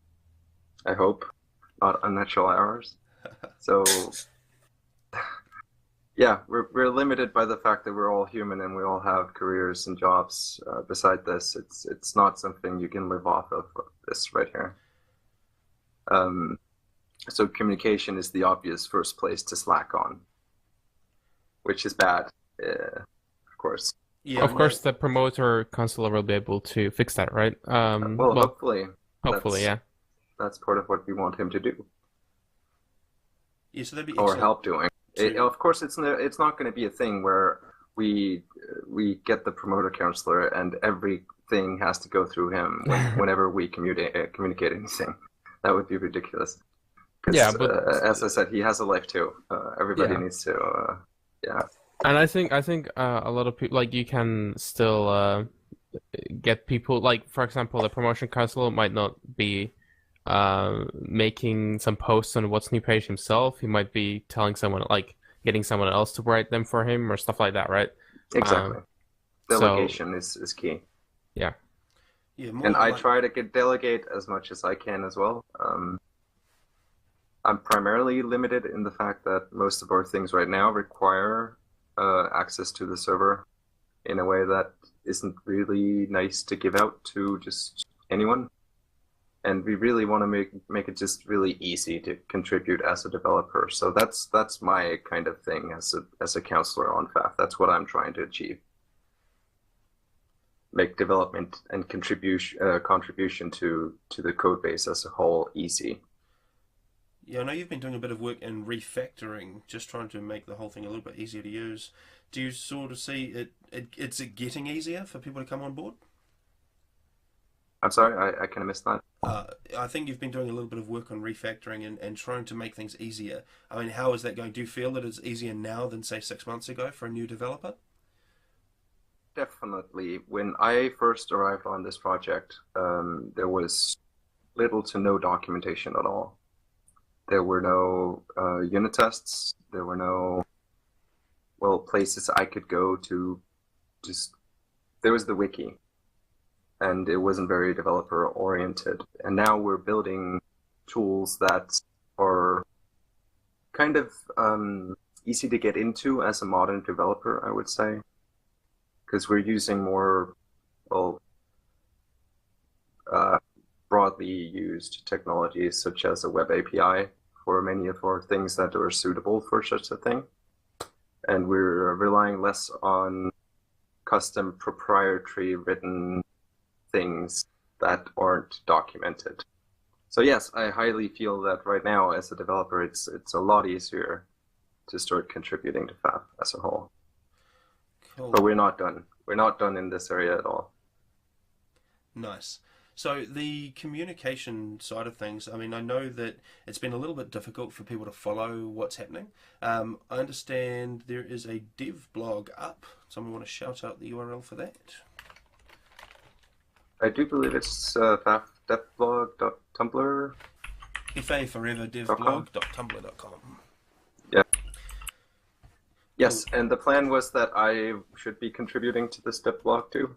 [SPEAKER 5] I hope, not unnatural hours. So, yeah, we're limited by the fact that we're all human and we all have careers and jobs. Beside this, it's not something you can live off of this right here. So communication is the obvious first place to slack on, which is bad, of course.
[SPEAKER 2] Yeah, of course, the promoter counselor will be able to fix that, right?
[SPEAKER 5] Well, hopefully.
[SPEAKER 2] Yeah.
[SPEAKER 5] That's part of what we want him to do.
[SPEAKER 1] Yeah, so that'd be
[SPEAKER 5] or help doing. Of course, it's not going to be a thing where we get the promoter counselor and everything has to go through him whenever we communicate anything. That would be ridiculous.
[SPEAKER 2] Yeah, but
[SPEAKER 5] as I said, he has a life too. Everybody needs to. Yeah.
[SPEAKER 2] And I think a lot of people, like, you can still get people, like, for example, the promotion counselor might not be making some posts on What's New page himself. He might be telling someone, like, getting someone else to write them for him or stuff like that, right?
[SPEAKER 5] Exactly. Delegation is key.
[SPEAKER 2] Yeah.
[SPEAKER 1] Yeah.
[SPEAKER 5] And I try to delegate as much as I can as well. I'm primarily limited in the fact that most of our things right now require access to the server in a way that isn't really nice to give out to just anyone. And we really want to make it just really easy to contribute as a developer. So that's my kind of thing as a counselor on FAF. That's what I'm trying to achieve. Make development and contribution to the code base as a whole easy.
[SPEAKER 1] Yeah, I know you've been doing a bit of work in refactoring, just trying to make the whole thing a little bit easier to use. Do you sort of see it's getting easier for people to come on board?
[SPEAKER 5] I'm sorry, I kind of missed that.
[SPEAKER 1] I think you've been doing a little bit of work on refactoring and trying to make things easier. I mean, how is that going? Do you feel that it's easier now than, say, 6 months ago for a new developer?
[SPEAKER 5] Definitely. When I first arrived on this project, there was little to no documentation at all. There were no unit tests. There were no, places I could go to. There was the wiki, and it wasn't very developer oriented. And now we're building tools that are kind of easy to get into as a modern developer, I would say, because we're using more broadly used technologies such as a web API for many of our things that are suitable for such a thing. And we're relying less on custom proprietary written things that aren't documented. So yes, I highly feel that right now as a developer, it's a lot easier to start contributing to FAF as a whole.
[SPEAKER 1] Cool.
[SPEAKER 5] But we're not done. We're not done in this area at all.
[SPEAKER 1] Nice. So the communication side of things, I mean, I know that it's been a little bit difficult for people to follow what's happening. I understand there is a dev blog up. Someone want to shout out the URL for that?
[SPEAKER 5] I do believe it's fafdevblog.tumblr.
[SPEAKER 1] faforeverdevblog.tumblr.com.
[SPEAKER 5] Yeah. Yes, and the plan was that I should be contributing to this dev blog too.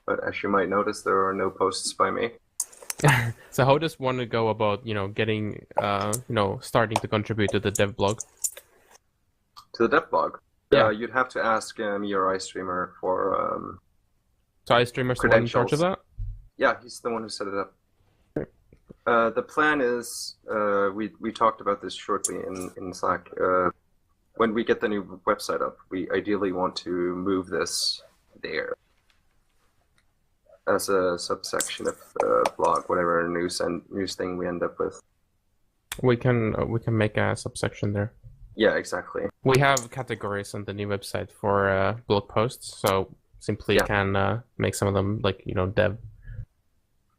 [SPEAKER 5] But as you might notice, there are no posts by me.
[SPEAKER 2] So how does one go about, getting, starting to contribute to the dev blog?
[SPEAKER 5] To the dev blog?
[SPEAKER 2] Yeah.
[SPEAKER 5] You'd have to ask me or iStreamer for
[SPEAKER 2] So iStreamer's the one in charge of that?
[SPEAKER 5] Yeah, he's the one who set it up. The plan is, we talked about this shortly in Slack. When we get the new website up, we ideally want to move this there as a subsection of blog, whatever news thing we end up with.
[SPEAKER 2] We can make a subsection there.
[SPEAKER 5] Yeah, exactly.
[SPEAKER 2] We have categories on the new website for blog posts, so simply can make some of them like dev.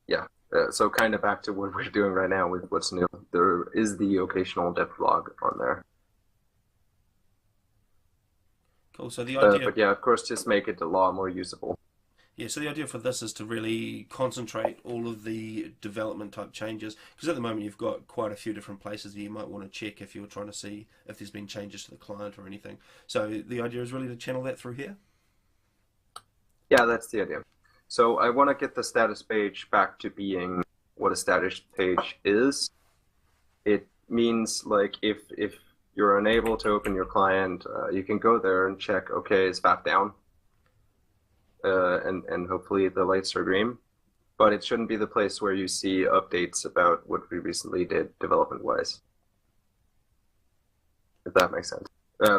[SPEAKER 5] Yeah. So kind of back to what we're doing right now with what's new. There is the occasional dev blog on there.
[SPEAKER 1] Cool. So the idea,
[SPEAKER 5] but yeah, of course, just make it a lot more usable.
[SPEAKER 1] yeah. So the idea for this is to really concentrate all of the development type changes, because at the moment you've got quite a few different places that you might want to check if you're trying to see if there's been changes to the client or anything. So the idea is really to channel that through here.
[SPEAKER 5] Yeah, that's the idea. So I want to get the status page back to being what a status page is. It means like if you're unable to open your client, you can go there and check, okay, is FAF down? And hopefully the lights are green. But it shouldn't be the place where you see updates about what we recently did development-wise. If that makes sense.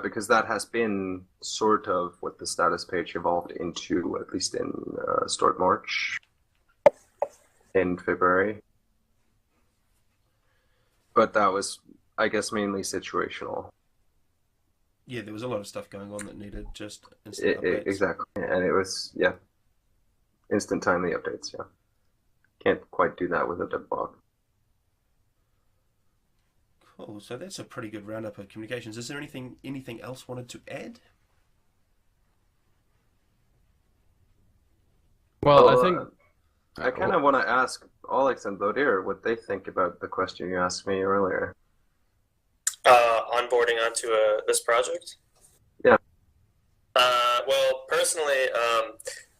[SPEAKER 5] Because that has been sort of what the status page evolved into, at least in start March, in February. But that was, I guess, mainly situational.
[SPEAKER 1] Yeah, there was a lot of stuff going on that needed just instant updates.
[SPEAKER 5] Exactly, and it was, yeah, instant timely updates, yeah. Can't quite do that with a dev blog.
[SPEAKER 1] Cool, so that's a pretty good roundup of communications. Is there anything else wanted to add?
[SPEAKER 2] Well, I think...
[SPEAKER 5] I kind of want to ask Aulex and Blodir what they think about the question you asked me earlier.
[SPEAKER 3] Onboarding onto this project?
[SPEAKER 5] Yeah.
[SPEAKER 3] Well, personally,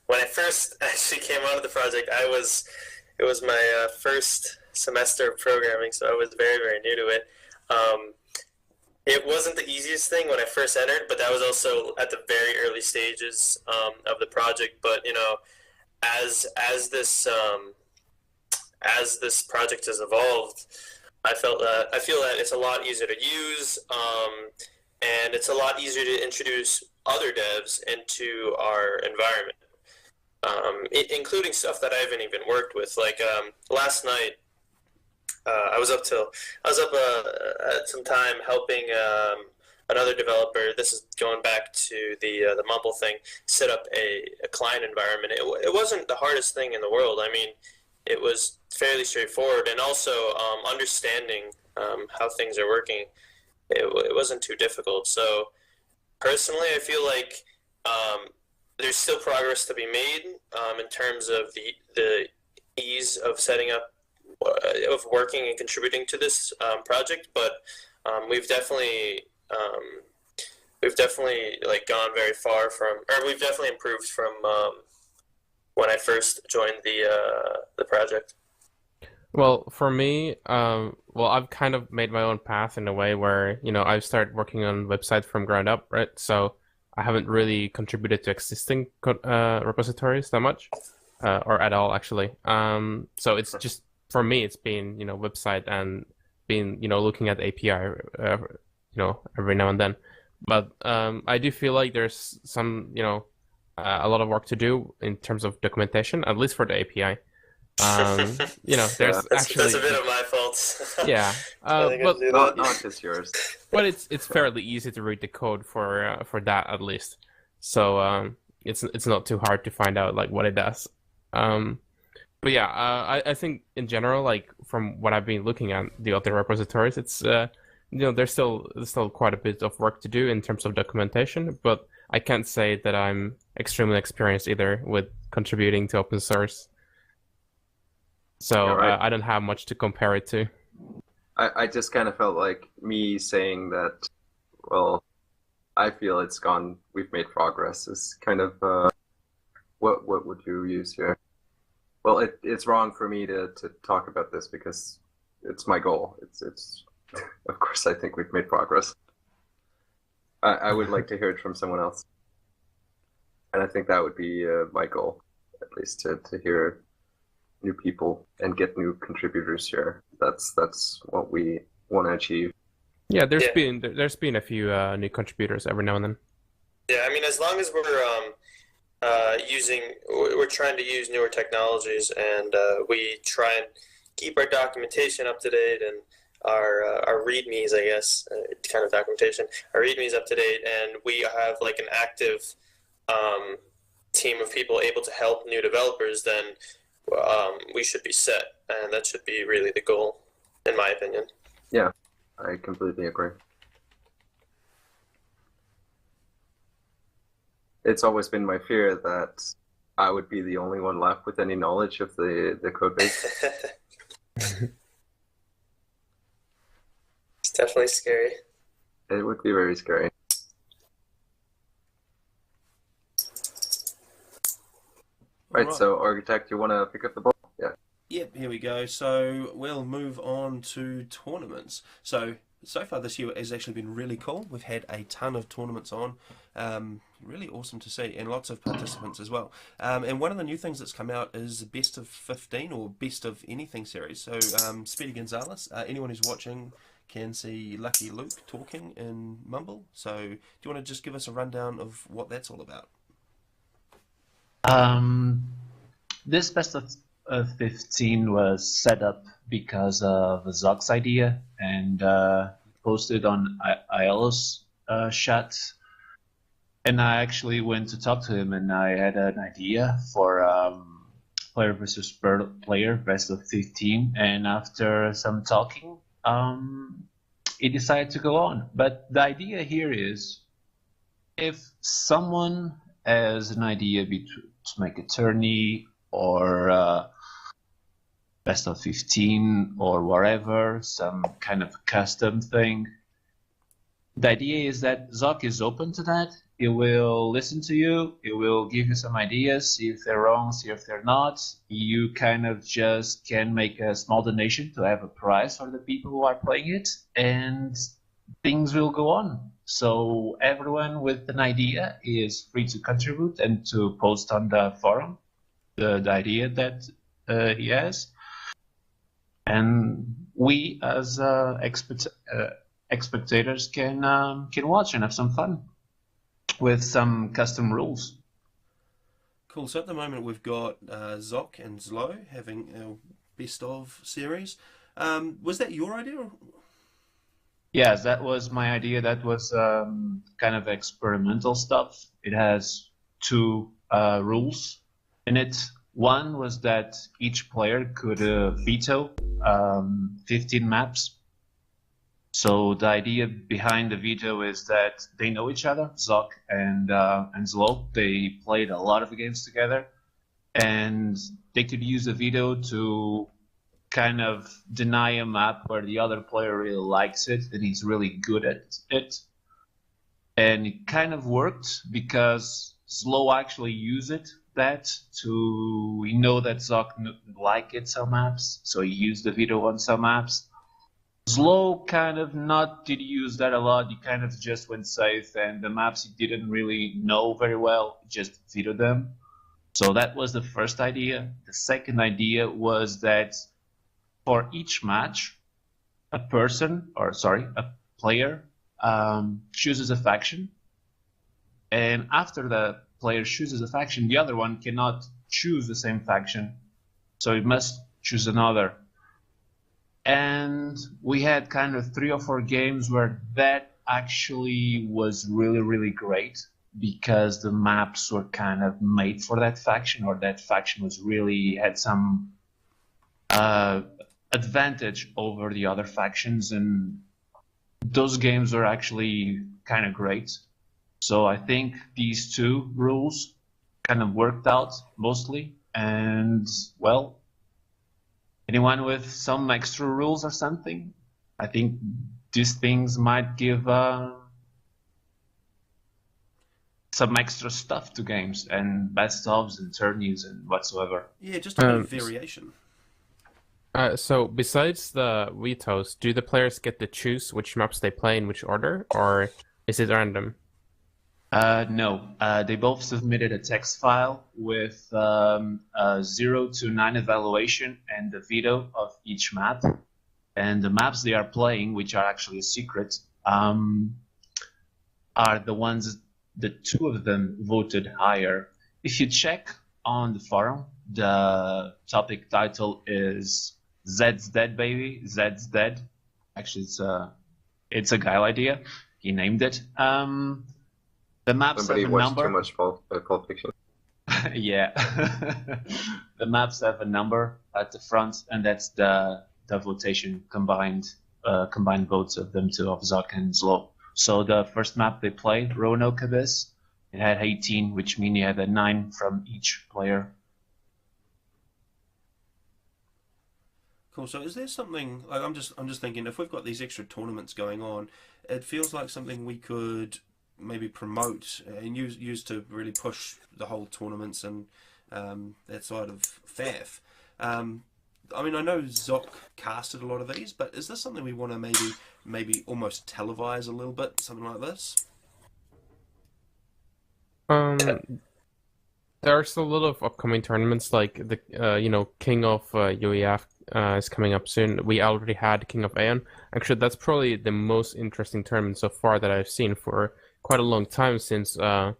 [SPEAKER 3] when I first actually came onto the project, it was my first semester of programming, so I was very, very new to it. It wasn't the easiest thing when I first entered, but that was also at the very early stages of the project. But as this project has evolved, I feel that it's a lot easier to use, and it's a lot easier to introduce other devs into our environment, including stuff that I haven't even worked with. Like last night, I was up at some time helping another developer. This is going back to the Mumble thing. Set up a client environment. It wasn't the hardest thing in the world. I mean, it was fairly straightforward, and also understanding how things are working. It wasn't too difficult. So personally, I feel like there's still progress to be made in terms of the ease of setting up, of working and contributing to this project. But we've definitely like gone very far from, or we've definitely improved from when I first joined the project.
[SPEAKER 2] Well, for me, I've kind of made my own path in a way where, I've started working on website from ground up, right? So I haven't really contributed to existing repositories that much, or at all, actually. So it's just, for me, it's been, website and been, looking at API, every now and then. But I do feel like there's some, a lot of work to do in terms of documentation, at least for the API. There's
[SPEAKER 3] that's a bit of my fault.
[SPEAKER 2] Yeah,
[SPEAKER 3] but
[SPEAKER 5] not just yours.
[SPEAKER 2] But it's fairly easy to read the code for that, at least. So it's not too hard to find out like what it does. But yeah, I think in general, like from what I've been looking at the other repositories, it's there's still quite a bit of work to do in terms of documentation. But I can't say that I'm extremely experienced either with contributing to open source. So
[SPEAKER 5] right.
[SPEAKER 2] I don't have much to compare it to.
[SPEAKER 5] I just kind of felt like me saying that, well, I feel we've made progress is kind of, what would you use here? Well, it's wrong for me to talk about this because it's my goal. It's of course, I think we've made progress. I would like to hear it from someone else. And I think that would be my goal, at least to hear new people and get new contributors here. That's what we want to achieve.
[SPEAKER 2] Yeah, there's been a few new contributors every now and then.
[SPEAKER 3] Yeah, I mean, as long as we're we're trying to use newer technologies, and we try and keep our documentation up to date, and our readmes, I guess, kind of documentation, our readmes up to date, and we have like an active team of people able to help new developers, then we should be set, and that should be really the goal, in my opinion.
[SPEAKER 5] Yeah, I completely agree. It's always been my fear that I would be the only one left with any knowledge of the code base.
[SPEAKER 3] It's definitely scary.
[SPEAKER 5] It would be very scary. Right, so Architect, you want to pick up the ball? Yeah.
[SPEAKER 1] Yep, here we go. So we'll move on to tournaments. So far this year has actually been really cool. We've had a ton of tournaments on. Really awesome to see, and lots of participants as well. And one of the new things that's come out is Best of 15 or Best of Anything series. So spdygonzales, anyone who's watching can see Lucky Luke talking in Mumble. So do you want to just give us a rundown of what that's all about?
[SPEAKER 4] This Best of 15 was set up because of Zog's idea, and posted on ILO's chat. And I actually went to talk to him, and I had an idea for player versus player Best of 15. And after some talking, he decided to go on. But the idea here is, if someone has an idea to make a tourney or Best of 15 or whatever, some kind of custom thing, the idea is that Zog is open to that. He will listen to you. He will give you some ideas, see if they're wrong, see if they're not. You kind of just can make a small donation to have a prize for the people who are playing it, and things will go on. So everyone with an idea is free to contribute and to post on the forum the idea that he has. And we as spectators can watch and have some fun with some custom rules.
[SPEAKER 1] Cool. So at the moment we've got Zok and Zlo having a Best of series. Was that your idea?
[SPEAKER 4] Yes, that was my idea. That was kind of experimental stuff. It has two rules in it. One was that each player could veto 15 maps. So the idea behind the veto is that they know each other, Zok and Zlo. They played a lot of games together, and they could use a veto to kind of deny a map where the other player really likes it and he's really good at it. And it kind of worked because Zlo actually used that to know that Zok liked it some maps, so he used the veto on some maps. Zlo kind of not did use that a lot. He kind of just went safe, and the maps he didn't really know very well, just vetoed them. So that was the first idea. The second idea was that for each match, a player chooses a faction, and after the player chooses a faction, the other one cannot choose the same faction, so he must choose another. And we had kind of 3 or 4 games where that actually was really, really great, because the maps were kind of made for that faction, or that faction was really had some advantage over the other factions, and those games were actually kind of great. So I think these two rules kind of worked out mostly, and well, anyone with some extra rules or something, I think these things might give some extra stuff to games and best ofs and tourneys and whatsoever.
[SPEAKER 1] Yeah, just a bit of variation.
[SPEAKER 2] So besides the vetoes, do the players get to choose which maps they play in which order, or is it random?
[SPEAKER 4] No, they both submitted a text file with a 0 to 9 evaluation and the veto of each map. And the maps they are playing, which are actually a secret, are the ones the two of them voted higher. If you check on the forum, the topic title is Zed's Dead, baby. Zed's Dead. Actually, it's a guy idea. He named it. The maps
[SPEAKER 5] Somebody
[SPEAKER 4] have a
[SPEAKER 5] watched
[SPEAKER 4] number.
[SPEAKER 5] too much Pulp Fiction.
[SPEAKER 4] Yeah. The maps have a number at the front, and that's the votation combined votes of them two, of Zoc and Zlo. So the first map they played, Roanoke Abyss, it had 18, which means you had a 9 from each player.
[SPEAKER 1] Cool. So is there something like I'm just thinking, if we've got these extra tournaments going on, it feels like something we could maybe promote and use to really push the whole tournaments and that side of FAF. I mean, I know Zoc casted a lot of these, but is this something we want to maybe almost televise a little bit, something like this?
[SPEAKER 2] There's a lot of upcoming tournaments, like the King of UEF is coming up soon. We already had King of Aeon. Actually, that's probably the most interesting tournament so far that I've seen for quite a long time, since in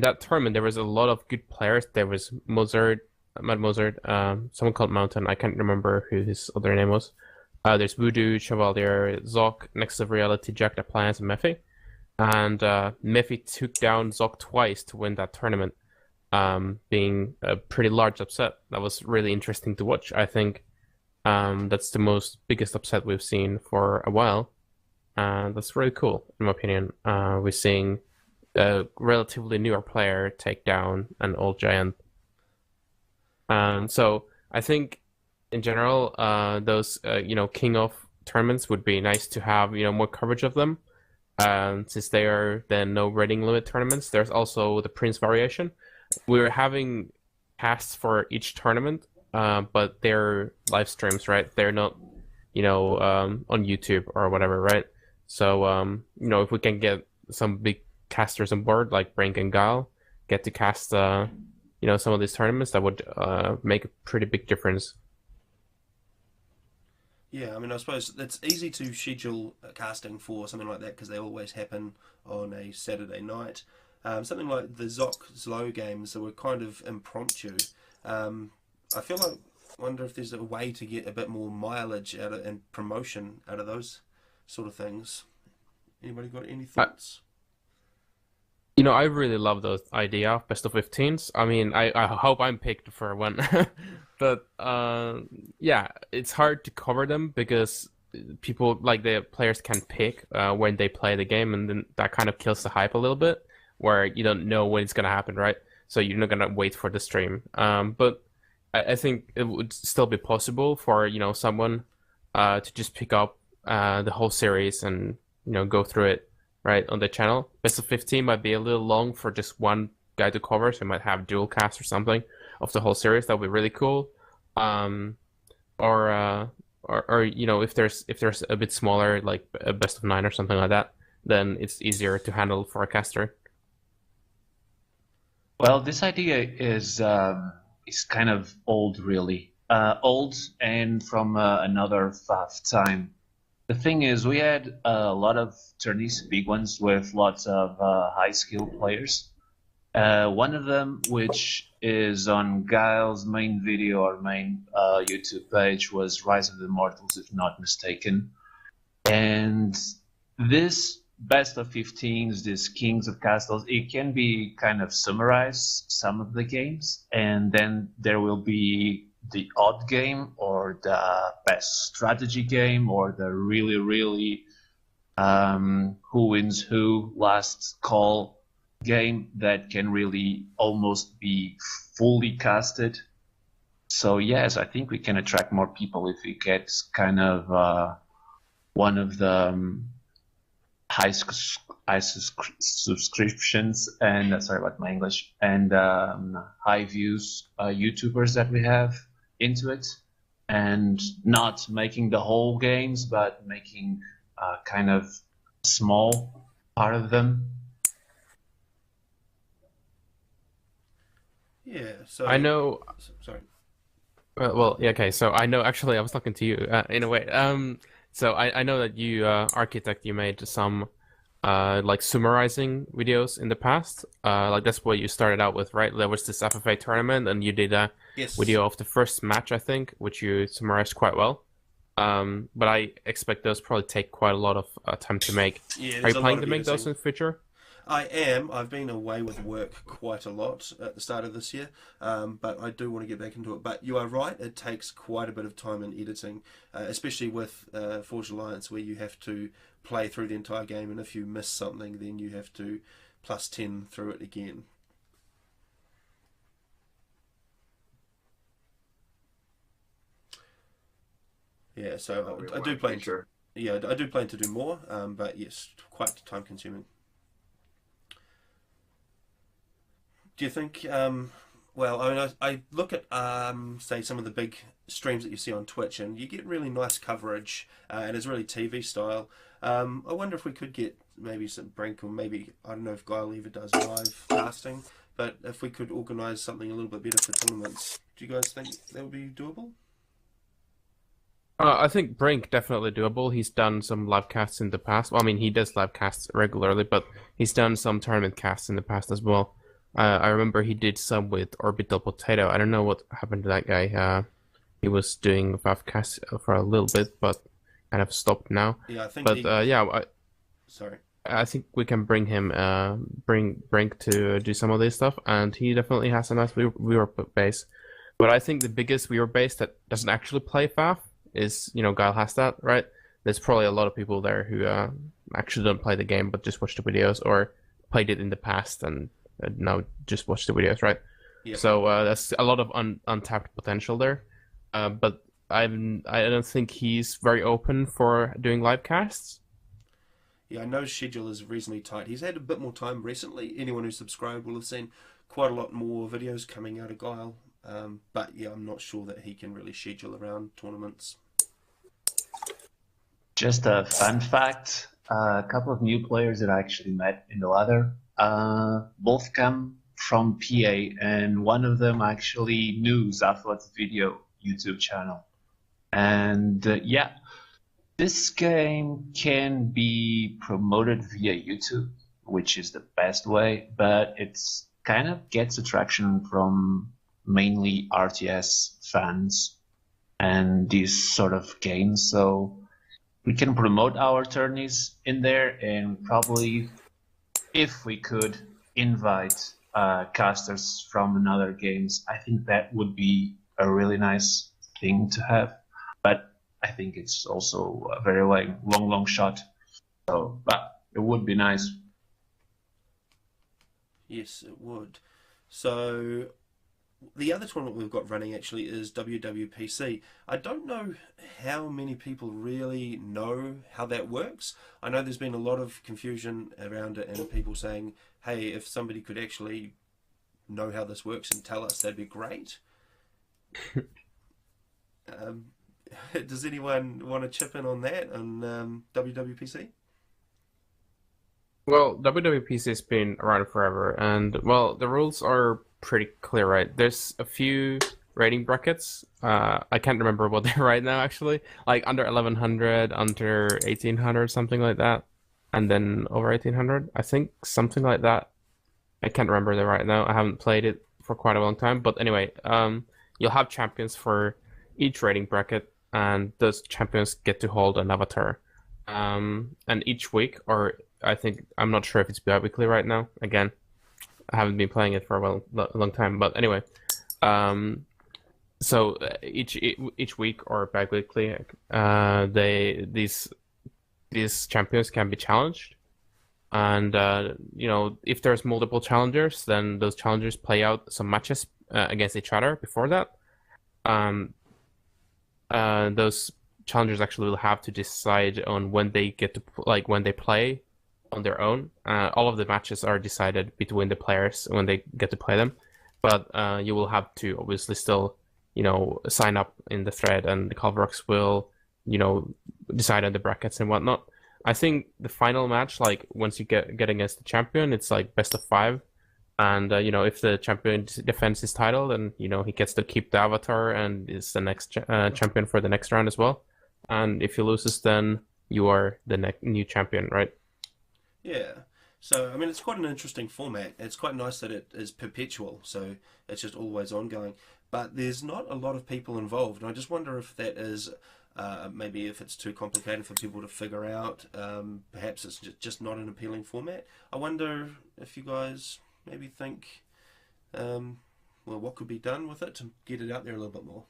[SPEAKER 2] that tournament there was a lot of good players. There was Mozart, someone called Mountain. I can't remember who his other name was. There's Voodoo, Chevalier, Zoc, Next of Reality, Jack the Plants, and Mephi. And Mephi took down Zoc twice to win that tournament, being a pretty large upset. That was really interesting to watch. I think that's the biggest upset we've seen for a while. That's really cool, in my opinion. We're seeing a relatively newer player take down an old giant. So I think, in general, those King of tournaments would be nice to have more coverage of them. Since they are then no rating limit tournaments, there's also the Prince variation. We're having casts for each tournament, but they're live streams, right? They're not, on YouTube or whatever, right? So, if we can get some big casters on board, like Brink and Gal, get to cast, some of these tournaments, that would make a pretty big difference.
[SPEAKER 1] Yeah, I mean, I suppose it's easy to schedule casting for something like that because they always happen on a Saturday night. Something like the Zoc Zlo games that were kind of impromptu. I wonder if there's a way to get a bit more mileage out of and promotion out of those sort of things. Anybody got any thoughts?
[SPEAKER 2] I really love the idea of best of 15s. I mean, I hope I'm picked for one. But yeah, it's hard to cover them because people, like the players, can pick when they play the game, and then that kind of kills the hype a little bit, where you don't know when it's gonna happen, right? So you're not gonna wait for the stream. But I think it would still be possible for someone to just pick up the whole series and go through it right on the channel. Best of 15 might be a little long for just one guy to cover, so you might have dual cast or something of the whole series. That would be really cool. Or if there's a bit smaller, like a best of 9 or something like that, then it's easier to handle for a caster.
[SPEAKER 4] Well, this idea is kind of old, really. Old and from another FAF time. The thing is, we had a lot of tourneys, big ones, with lots of high-skilled players. One of them, which is on Guile's main video or main YouTube page, was Rise of the Immortals, if not mistaken. And this best of 15s, this Kings of Castles, it can be kind of summarize some of the games, and then there will be the odd game or the best strategy game or the really, really who wins who last call game that can really almost be fully casted. So yes, I think we can attract more people if we get kind of one of the high subscriptions and sorry about my English, and high views YouTubers that we have into it, and not making the whole games, but making kind of small part of them.
[SPEAKER 1] Yeah. So
[SPEAKER 2] I know.
[SPEAKER 1] Sorry.
[SPEAKER 2] Well, yeah, okay. So I know. Actually, I was talking to you in a way. So I know that you architect. You made some like summarizing videos in the past. Like that's what you started out with, right? There was this FFA tournament, and you did a
[SPEAKER 1] Yes.
[SPEAKER 2] video of the first match, I think, which you summarized quite well. But I expect those probably take quite a lot of time to make.
[SPEAKER 1] Yeah.
[SPEAKER 2] Are
[SPEAKER 1] There's
[SPEAKER 2] you
[SPEAKER 1] a lot
[SPEAKER 2] planning
[SPEAKER 1] of
[SPEAKER 2] to make those
[SPEAKER 1] editing.
[SPEAKER 2] in the future?
[SPEAKER 1] I am. I've been away with work quite a lot at the start of this year, but I do want to get back into it. But you are right, it takes quite a bit of time in editing, especially with Forge Alliance, where you have to play through the entire game, and if you miss something, then you have to plus 10 through it again. Yeah, so I do plan to. Yeah, I do plan to do more, but yes, quite time consuming. Do you think? Well, I mean, I look at say some of the big streams that you see on Twitch, and you get really nice coverage, and it's really TV style. I wonder if we could get maybe some Brink, or maybe I don't know if Guile ever does live casting, but if we could organise something a little bit better for tournaments, do you guys think that would be doable?
[SPEAKER 2] I think Brink definitely doable. He's done some live casts in the past. Well, I mean, he does live casts regularly, but he's done some tournament casts in the past as well. I remember he did some with Orbital Potato. I don't know what happened to that guy. He was doing FAF casts for a little bit, but kind of stopped now.
[SPEAKER 1] Yeah, I think.
[SPEAKER 2] But yeah,
[SPEAKER 1] Sorry.
[SPEAKER 2] I think we can bring him, bring Brink to do some of this stuff, and he definitely has a nice viewer base. But I think the biggest viewer base that doesn't actually play FAF is, Guile has that, right? There's probably a lot of people there who actually don't play the game, but just watch the videos, or played it in the past and now just watch the videos, right?
[SPEAKER 1] Yep.
[SPEAKER 2] So that's a lot of untapped potential there. But I don't think he's very open for doing live casts.
[SPEAKER 1] Yeah, I know his schedule is reasonably tight. He's had a bit more time recently. Anyone who's subscribed will have seen quite a lot more videos coming out of Guile. But yeah, I'm not sure that he can really schedule around tournaments.
[SPEAKER 4] Just a fun fact, a couple of new players that I actually met in the ladder, both come from PA, and one of them actually knew Zafot's video YouTube channel. And yeah, this game can be promoted via YouTube, which is the best way, but it's kind of gets attraction from mainly RTS fans and these sort of games. So we can promote our tourneys in there, and probably, if we could, invite casters from other games. I think that would be a really nice thing to have. But I think it's also a very long shot. So, but it would be nice.
[SPEAKER 1] Yes, it would. So the other tournament we've got running actually is WWPC. I don't know how many people really know how that works. I know there's been a lot of confusion around it, and people saying, hey, if somebody could actually know how this works and tell us, that'd be great. Does anyone want to chip in on that, on WWPC?
[SPEAKER 2] Well, WWPC has been around forever, and well, the rules are pretty clear, right? There's a few rating brackets. I can't remember what they're right now, actually. Like under 1100, under 1800, something like that, and then over 1800. I think something like that. I can't remember that right now. I haven't played it for quite a long time, but anyway, you'll have champions for each rating bracket, and those champions get to hold an avatar. And each week, or I think, I'm not sure if it's bi-weekly right now. Again, I haven't been playing it for a long time, but anyway, so each week or bi-weekly, these champions can be challenged, and if there's multiple challengers, then those challengers play out some matches against each other before that. Those challengers actually will have to decide on when they get to when they play on their own. All of the matches are decided between the players when they get to play them, but you will have to obviously still sign up in the thread, and the Calvarox will decide on the brackets and whatnot. I think the final match, like once you get against the champion, it's like best of 5. And if the champion defends his title, then he gets to keep the avatar and is the next champion for the next round as well. And if he loses, then you are the new champion, right?
[SPEAKER 1] Yeah. So, I mean, it's quite an interesting format. It's quite nice that it is perpetual, so it's just always ongoing. But there's not a lot of people involved, and I just wonder if that is maybe if it's too complicated for people to figure out. Perhaps it's just not an appealing format. I wonder if you guys maybe think, what could be done with it to get it out there a little bit more.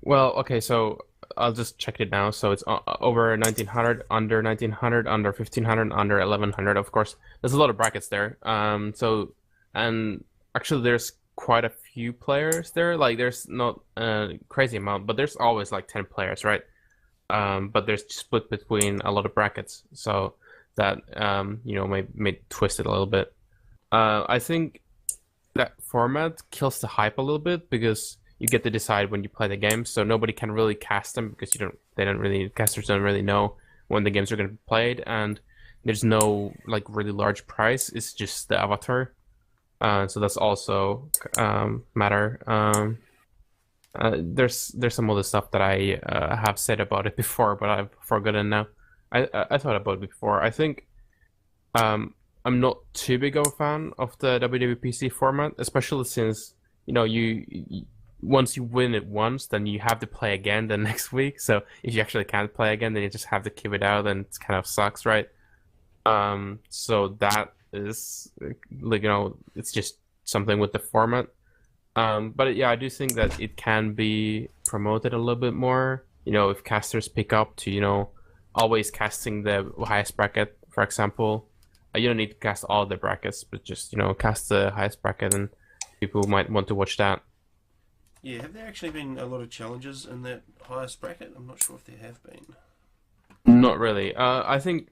[SPEAKER 2] Well, okay, so I'll just check it now. So it's over 1900, under 1900, under 1500, under 1100. Of course, there's a lot of brackets there. And actually, there's quite a few players there. Like, there's not a crazy amount, but there's always like 10 players, right? But there's split between a lot of brackets, so that may twist it a little bit. I think that format kills the hype a little bit because you get to decide when you play the game, so nobody can really cast them because casters don't really know when the games are going to be played, and there's no like really large prize. It's just the avatar, so that's also matter. There's some other stuff that I have said about it before, but I've forgotten now. I thought about it before. I think I'm not too big of a fan of the WWPC format, especially since you once you win it once, then you have to play again the next week. So if you actually can't play again, then you just have to keep it out, and it kind of sucks, right? So that is it's just something with the format. But yeah, I do think that it can be promoted a little bit more. If casters pick up to always casting the highest bracket, for example. You don't need to cast all the brackets, but just cast the highest bracket, and people might want to watch that.
[SPEAKER 1] Yeah, have there actually been a lot of challenges in that highest bracket? I'm not sure if there have been.
[SPEAKER 2] Not really. I think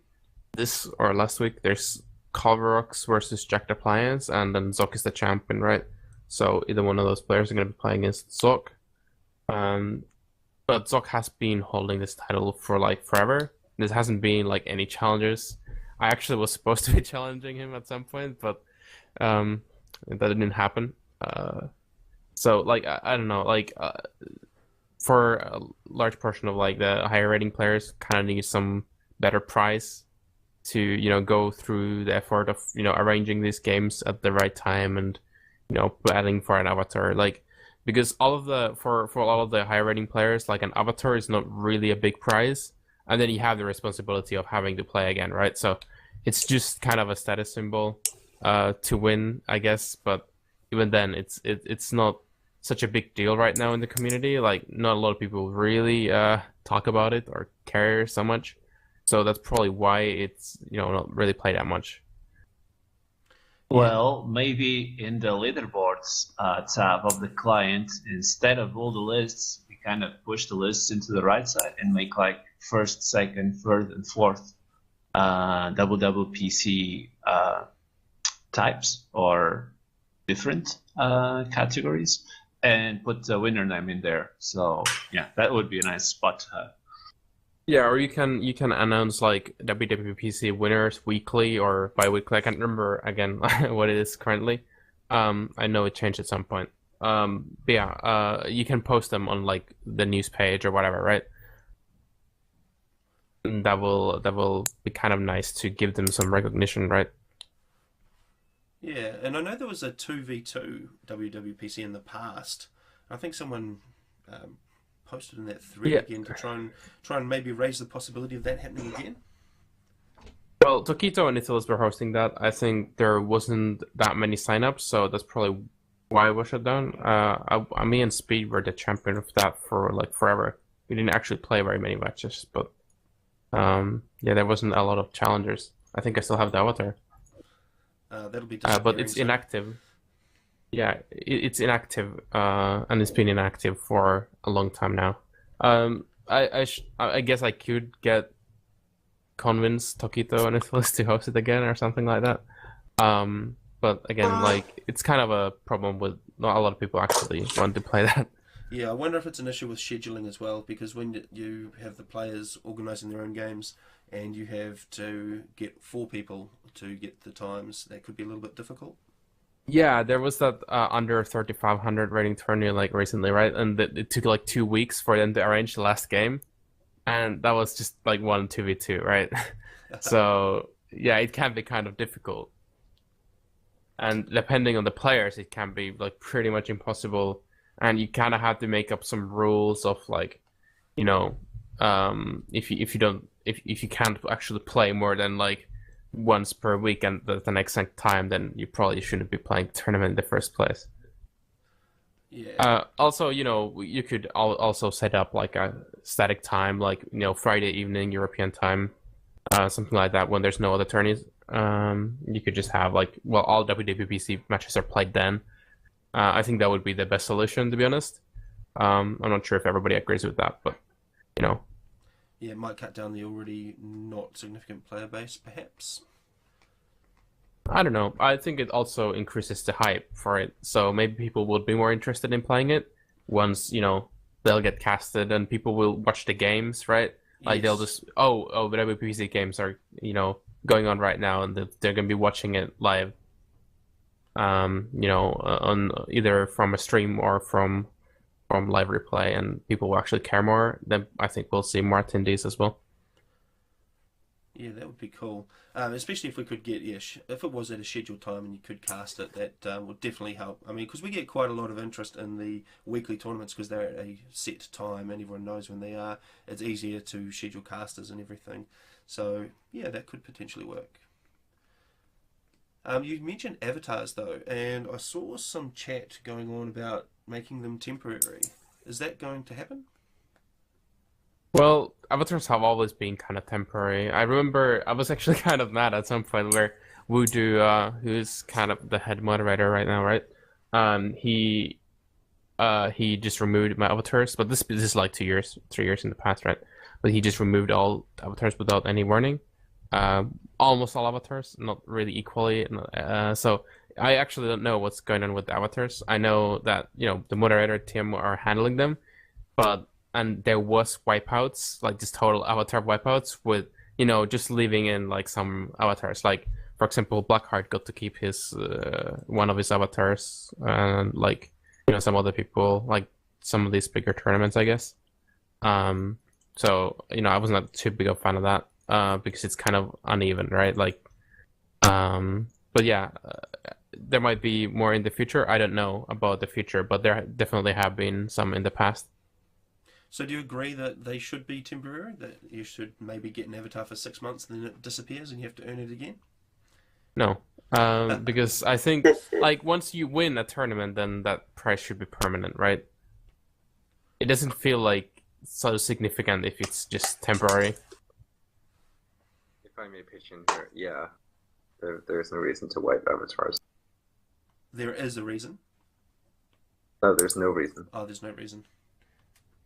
[SPEAKER 2] this or last week there's Culverox versus Jack Appliance, and then Zok is the champion, right? So either one of those players are going to be playing against Zok. But Zok has been holding this title for like forever. There hasn't been like any challenges. I actually was supposed to be challenging him at some point, but that didn't happen. So like I don't know, like for a large portion of like the higher rating players, kind of need some better prize to go through the effort of arranging these games at the right time and adding for an avatar, like because all of the for all of the higher rating players, like an avatar is not really a big prize, and then you have the responsibility of having to play again, right? So it's just kind of a status symbol to win, I guess, but even then it's not such a big deal right now in the community. Like, not a lot of people really talk about it or care so much, so that's probably why it's not really played that much.
[SPEAKER 4] Well, maybe in the leaderboards tab of the client, instead of all the lists, we kind of push the lists into the right side and make like first, second, third, and fourth WWPC types or different categories, and put the winner name in there. So yeah, that would be a nice spot to have.
[SPEAKER 2] Yeah, or you can announce like WWPC winners weekly or bi-weekly. I can't remember again what it is currently. I know it changed at some point. But yeah, you can post them on like the news page or whatever, right? And that will be kind of nice to give them some recognition, right?
[SPEAKER 1] Yeah, and I know there was a 2v2 WWPC in the past. I think someone posted in that thread again to try and maybe raise the possibility of that happening again.
[SPEAKER 2] Well, Tokito and Italis were hosting that. I think there wasn't that many signups, so that's probably why it was shut down. Me and Speed were the champion of that for like forever. We didn't actually play very many matches, but yeah, there wasn't a lot of challengers. I think I still have the avatar.
[SPEAKER 1] That'll be
[SPEAKER 2] but it's inactive. Yeah, it's inactive, and it's been inactive for a long time now. I guess I could convince Tokito and Italis to host it again or something like that. But again, like, it's kind of a problem with not a lot of people actually want to play that.
[SPEAKER 1] Yeah, I wonder if it's an issue with scheduling as well, because when you have the players organising their own games and you have to get 4 people to get the times, that could be a little bit difficult.
[SPEAKER 2] Yeah, there was that under 3,500 rating tournament like recently, right? And it took like 2 weeks for them to arrange the last game, and that was just like 1 2v2, right? So yeah, it can be kind of difficult, and depending on the players, it can be like pretty much impossible. And you kind of have to make up some rules of like, you know, if you can't actually play more than like once per week and the next time, then you probably shouldn't be playing the tournament in the first place.
[SPEAKER 1] Yeah.
[SPEAKER 2] Also, you could also set up like a static time, like Friday evening European time, something like that. When there's no other tourneys, you could just have like, well, all WWPC matches are played then. I think that would be the best solution, to be honest. I'm not sure if everybody agrees with that, but
[SPEAKER 1] Yeah, it might cut down the already not significant player base, perhaps.
[SPEAKER 2] I don't know. I think it also increases the hype for it, so maybe people would be more interested in playing it once they'll get casted and people will watch the games, right? Like they'll just the WPC games are going on right now, and they're gonna be watching it live. On either from a stream or from live replay, and people will actually care more. Then I think we'll see more attendees as well.
[SPEAKER 1] Yeah, that would be cool. Especially if we could get, if it was at a scheduled time and you could cast it, that would definitely help. I mean, because we get quite a lot of interest in the weekly tournaments because they're at a set time and everyone knows when they are. It's easier to schedule casters and everything. So, yeah, that could potentially work. You mentioned avatars, though, and I saw some chat going on about making them temporary. Is that going to happen?
[SPEAKER 2] Well, avatars have always been kind of temporary. I remember I was actually kind of mad at some point where Voodoo, who's kind of the head moderator right now, right? He just removed my avatars, but this is like 3 years in the past, right? But he just removed all avatars without any warning. Almost all avatars, not really equally. So I actually don't know what's going on with the avatars. I know that the moderator team are handling them, and there was wipeouts, like just total avatar wipeouts with just leaving in like some avatars. Like for example, Blackheart got to keep his one of his avatars, and like some other people, like some of these bigger tournaments, I guess. So I was not too big a fan of that. Because it's kind of uneven, right? Like, but yeah, there might be more in the future. I don't know about the future, but there definitely have been some in the past.
[SPEAKER 1] So do you agree that they should be temporary? That you should maybe get an avatar for 6 months and then it disappears and you have to earn it again?
[SPEAKER 2] No, because I think like once you win a tournament, then that price should be permanent, right? It doesn't feel like so significant if it's just temporary.
[SPEAKER 5] If I may pitch in here, yeah, there's no reason to wipe avatars.
[SPEAKER 1] There is a reason.
[SPEAKER 5] No, there's no reason.
[SPEAKER 1] Oh, there's no reason.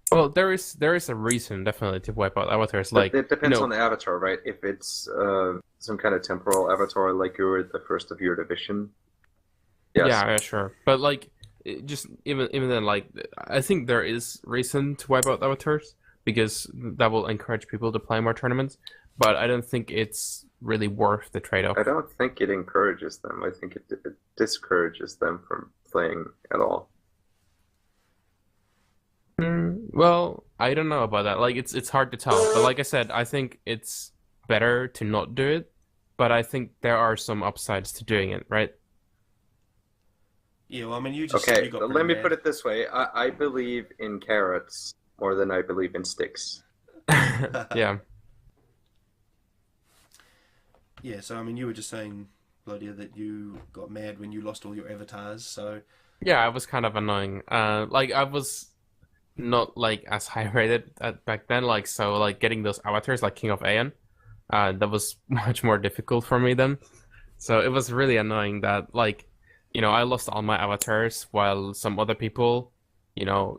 [SPEAKER 2] Well, there is a reason definitely to wipe out avatars. Like
[SPEAKER 5] it depends on the avatar, right? If it's some kind of temporal avatar, like you're the first of your division. Yes.
[SPEAKER 2] Yeah, sure. But like, just even then, like, I think there is reason to wipe out avatars because that will encourage people to play more tournaments. But I don't think it's really worth the trade-off.
[SPEAKER 5] I don't think it encourages them. I think it discourages them from playing at all.
[SPEAKER 2] Well, I don't know about that. Like, it's hard to tell. But like I said, I think it's better to not do it. But I think there are some upsides to doing it, right?
[SPEAKER 1] Yeah, well, I mean, you just
[SPEAKER 5] okay.
[SPEAKER 1] You got
[SPEAKER 5] Let me
[SPEAKER 1] mad.
[SPEAKER 5] put it this way: I believe in carrots more than I believe in sticks.
[SPEAKER 2] Yeah.
[SPEAKER 1] Yeah, so I mean, you were just saying, Blodir, that you got mad when you lost all your avatars. So
[SPEAKER 2] yeah, I was kind of annoying. Like I was not like as high rated back then. Like so, like getting those avatars like King of Aeon, that was much more difficult for me then. So it was really annoying that like, I lost all my avatars while some other people,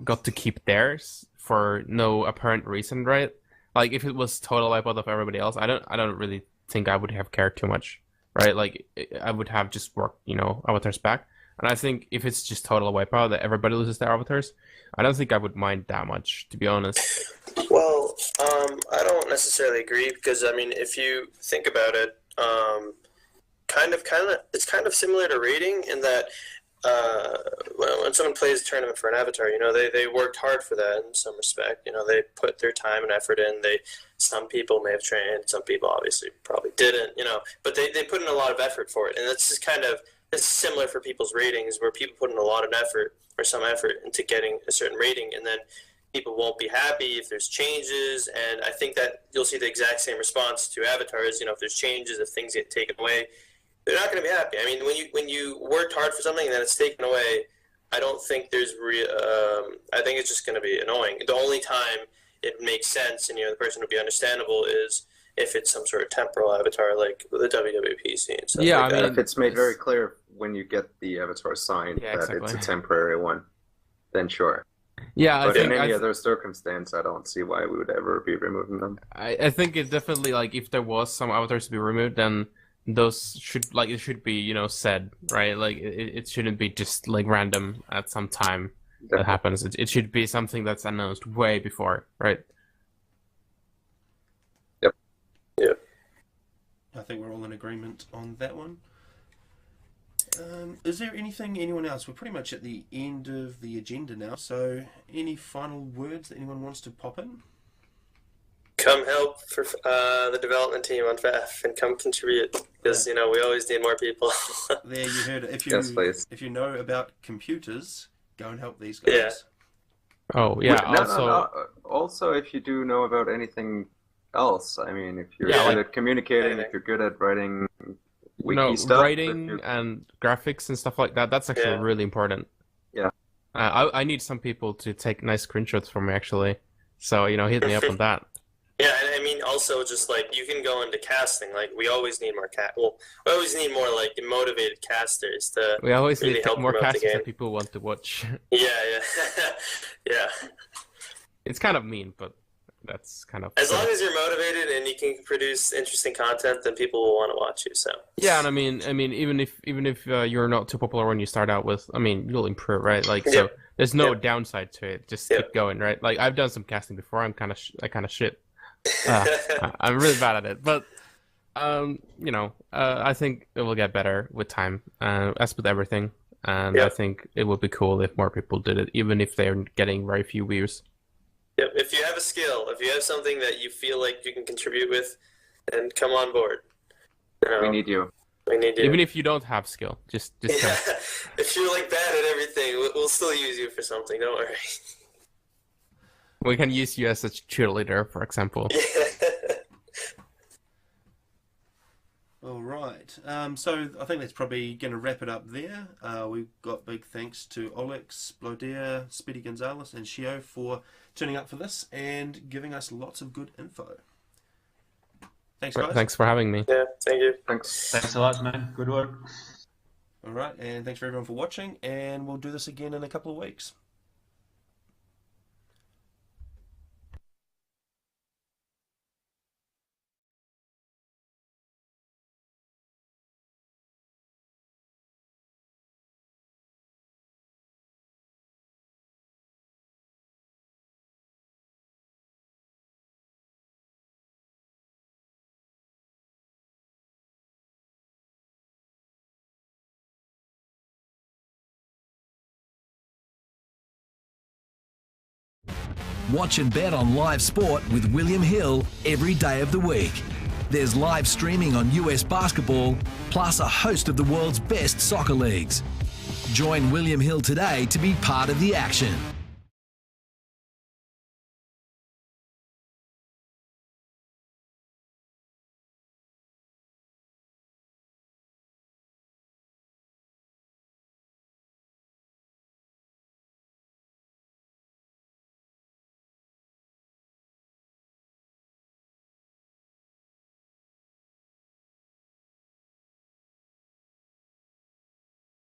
[SPEAKER 2] got to keep theirs for no apparent reason, right? Like if it was total wipeout of everybody else, I don't really think I would have cared too much, right? Like I would have just worked, avatars back. And I think if it's just total wipeout that everybody loses their avatars, I don't think I would mind that much, to be honest.
[SPEAKER 3] Well, I don't necessarily agree because I mean, if you think about it, it's kind of similar to rating in that when someone plays a tournament for an avatar, they worked hard for that in some respect. They put their time and effort in. Some people may have trained, some people obviously probably didn't, but they put in a lot of effort for it. And it's just it's similar for people's ratings, where people put in a lot of effort or some effort into getting a certain rating, and then people won't be happy if there's changes. And I think that you'll see the exact same response to avatars. If there's changes, if things get taken away, they're not going to be happy. I mean, when you worked hard for something and then it's taken away, I don't think there's I think it's just going to be annoying. The only time it makes sense and the person would be understandable is if it's some sort of temporal avatar like the WWP scene.
[SPEAKER 2] Yeah,
[SPEAKER 3] like
[SPEAKER 2] I mean,
[SPEAKER 5] if it's made very clear when you get the avatar signed that
[SPEAKER 2] exactly.
[SPEAKER 5] it's a temporary one, then sure.
[SPEAKER 2] Yeah,
[SPEAKER 5] but in any other circumstance, I don't see why we would ever be removing them.
[SPEAKER 2] I think it definitely, like, if there was some avatars to be removed, then those should, like, it should be, said, right? Like, it shouldn't be just, like, random at some time that happens. It should be something that's announced way before, right?
[SPEAKER 5] Yep.
[SPEAKER 1] I think we're all in agreement on that one. Is there anyone else? We're pretty much at the end of the agenda now, so any final words that anyone wants to pop in?
[SPEAKER 3] Come help for the development team on FAF and come contribute, because we always need more people.
[SPEAKER 1] There, you heard it.
[SPEAKER 5] Yes, please.
[SPEAKER 1] If you know about computers, go and help these guys.
[SPEAKER 3] Yeah.
[SPEAKER 2] Oh, yeah.
[SPEAKER 5] No. Also, if you do know about anything else, I mean, if you're good at communicating, if you're good at writing wiki stuff,
[SPEAKER 2] writing and graphics and stuff like that, that's actually really important.
[SPEAKER 5] Yeah.
[SPEAKER 2] I need some people to take nice screenshots for me, actually. So, hit me up on that.
[SPEAKER 3] Yeah, and I mean, also, just, like, you can go into casting. Like, we always need more we always need more, like, motivated casters to
[SPEAKER 2] We always
[SPEAKER 3] really
[SPEAKER 2] need
[SPEAKER 3] help
[SPEAKER 2] more
[SPEAKER 3] promote the
[SPEAKER 2] casters
[SPEAKER 3] game.
[SPEAKER 2] that people want to watch.
[SPEAKER 3] Yeah. Yeah.
[SPEAKER 2] It's kind of mean, but that's kind of...
[SPEAKER 3] As long as you're motivated and you can produce interesting content, then people will want to watch you, so...
[SPEAKER 2] Yeah, and I mean, even if you're not too popular when you start out with, I mean, you'll improve, right? Like, so there's no downside to it. Just keep going, right? Like, I've done some casting before. I kind of shit. I'm really bad at it, but I think it will get better with time, as with everything. And I think it would be cool if more people did it, even if they're getting very few views.
[SPEAKER 3] Yep. If you have a skill, if you have something that you feel like you can contribute with, then come on board.
[SPEAKER 5] We need you.
[SPEAKER 3] We need you.
[SPEAKER 2] Even if you don't have skill, just
[SPEAKER 3] if you're like bad at everything, we'll still use you for something. Don't worry.
[SPEAKER 2] We can use you as a cheerleader, for example.
[SPEAKER 1] All right. So I think that's probably going to wrap it up there. We've got big thanks to aulex, Blodir, spdygonzales, and sheeo for turning up for this and giving us lots of good info. Thanks, guys.
[SPEAKER 2] Thanks for having me.
[SPEAKER 3] Yeah, thank you.
[SPEAKER 4] Thanks a lot, man. Good work.
[SPEAKER 1] All right, and thanks for everyone for watching, and we'll do this again in a couple of weeks.
[SPEAKER 6] Watch and bet on live sport with William Hill every day of the week. There's live streaming on US basketball, plus a host of the world's best soccer leagues. Join William Hill today to be part of the action.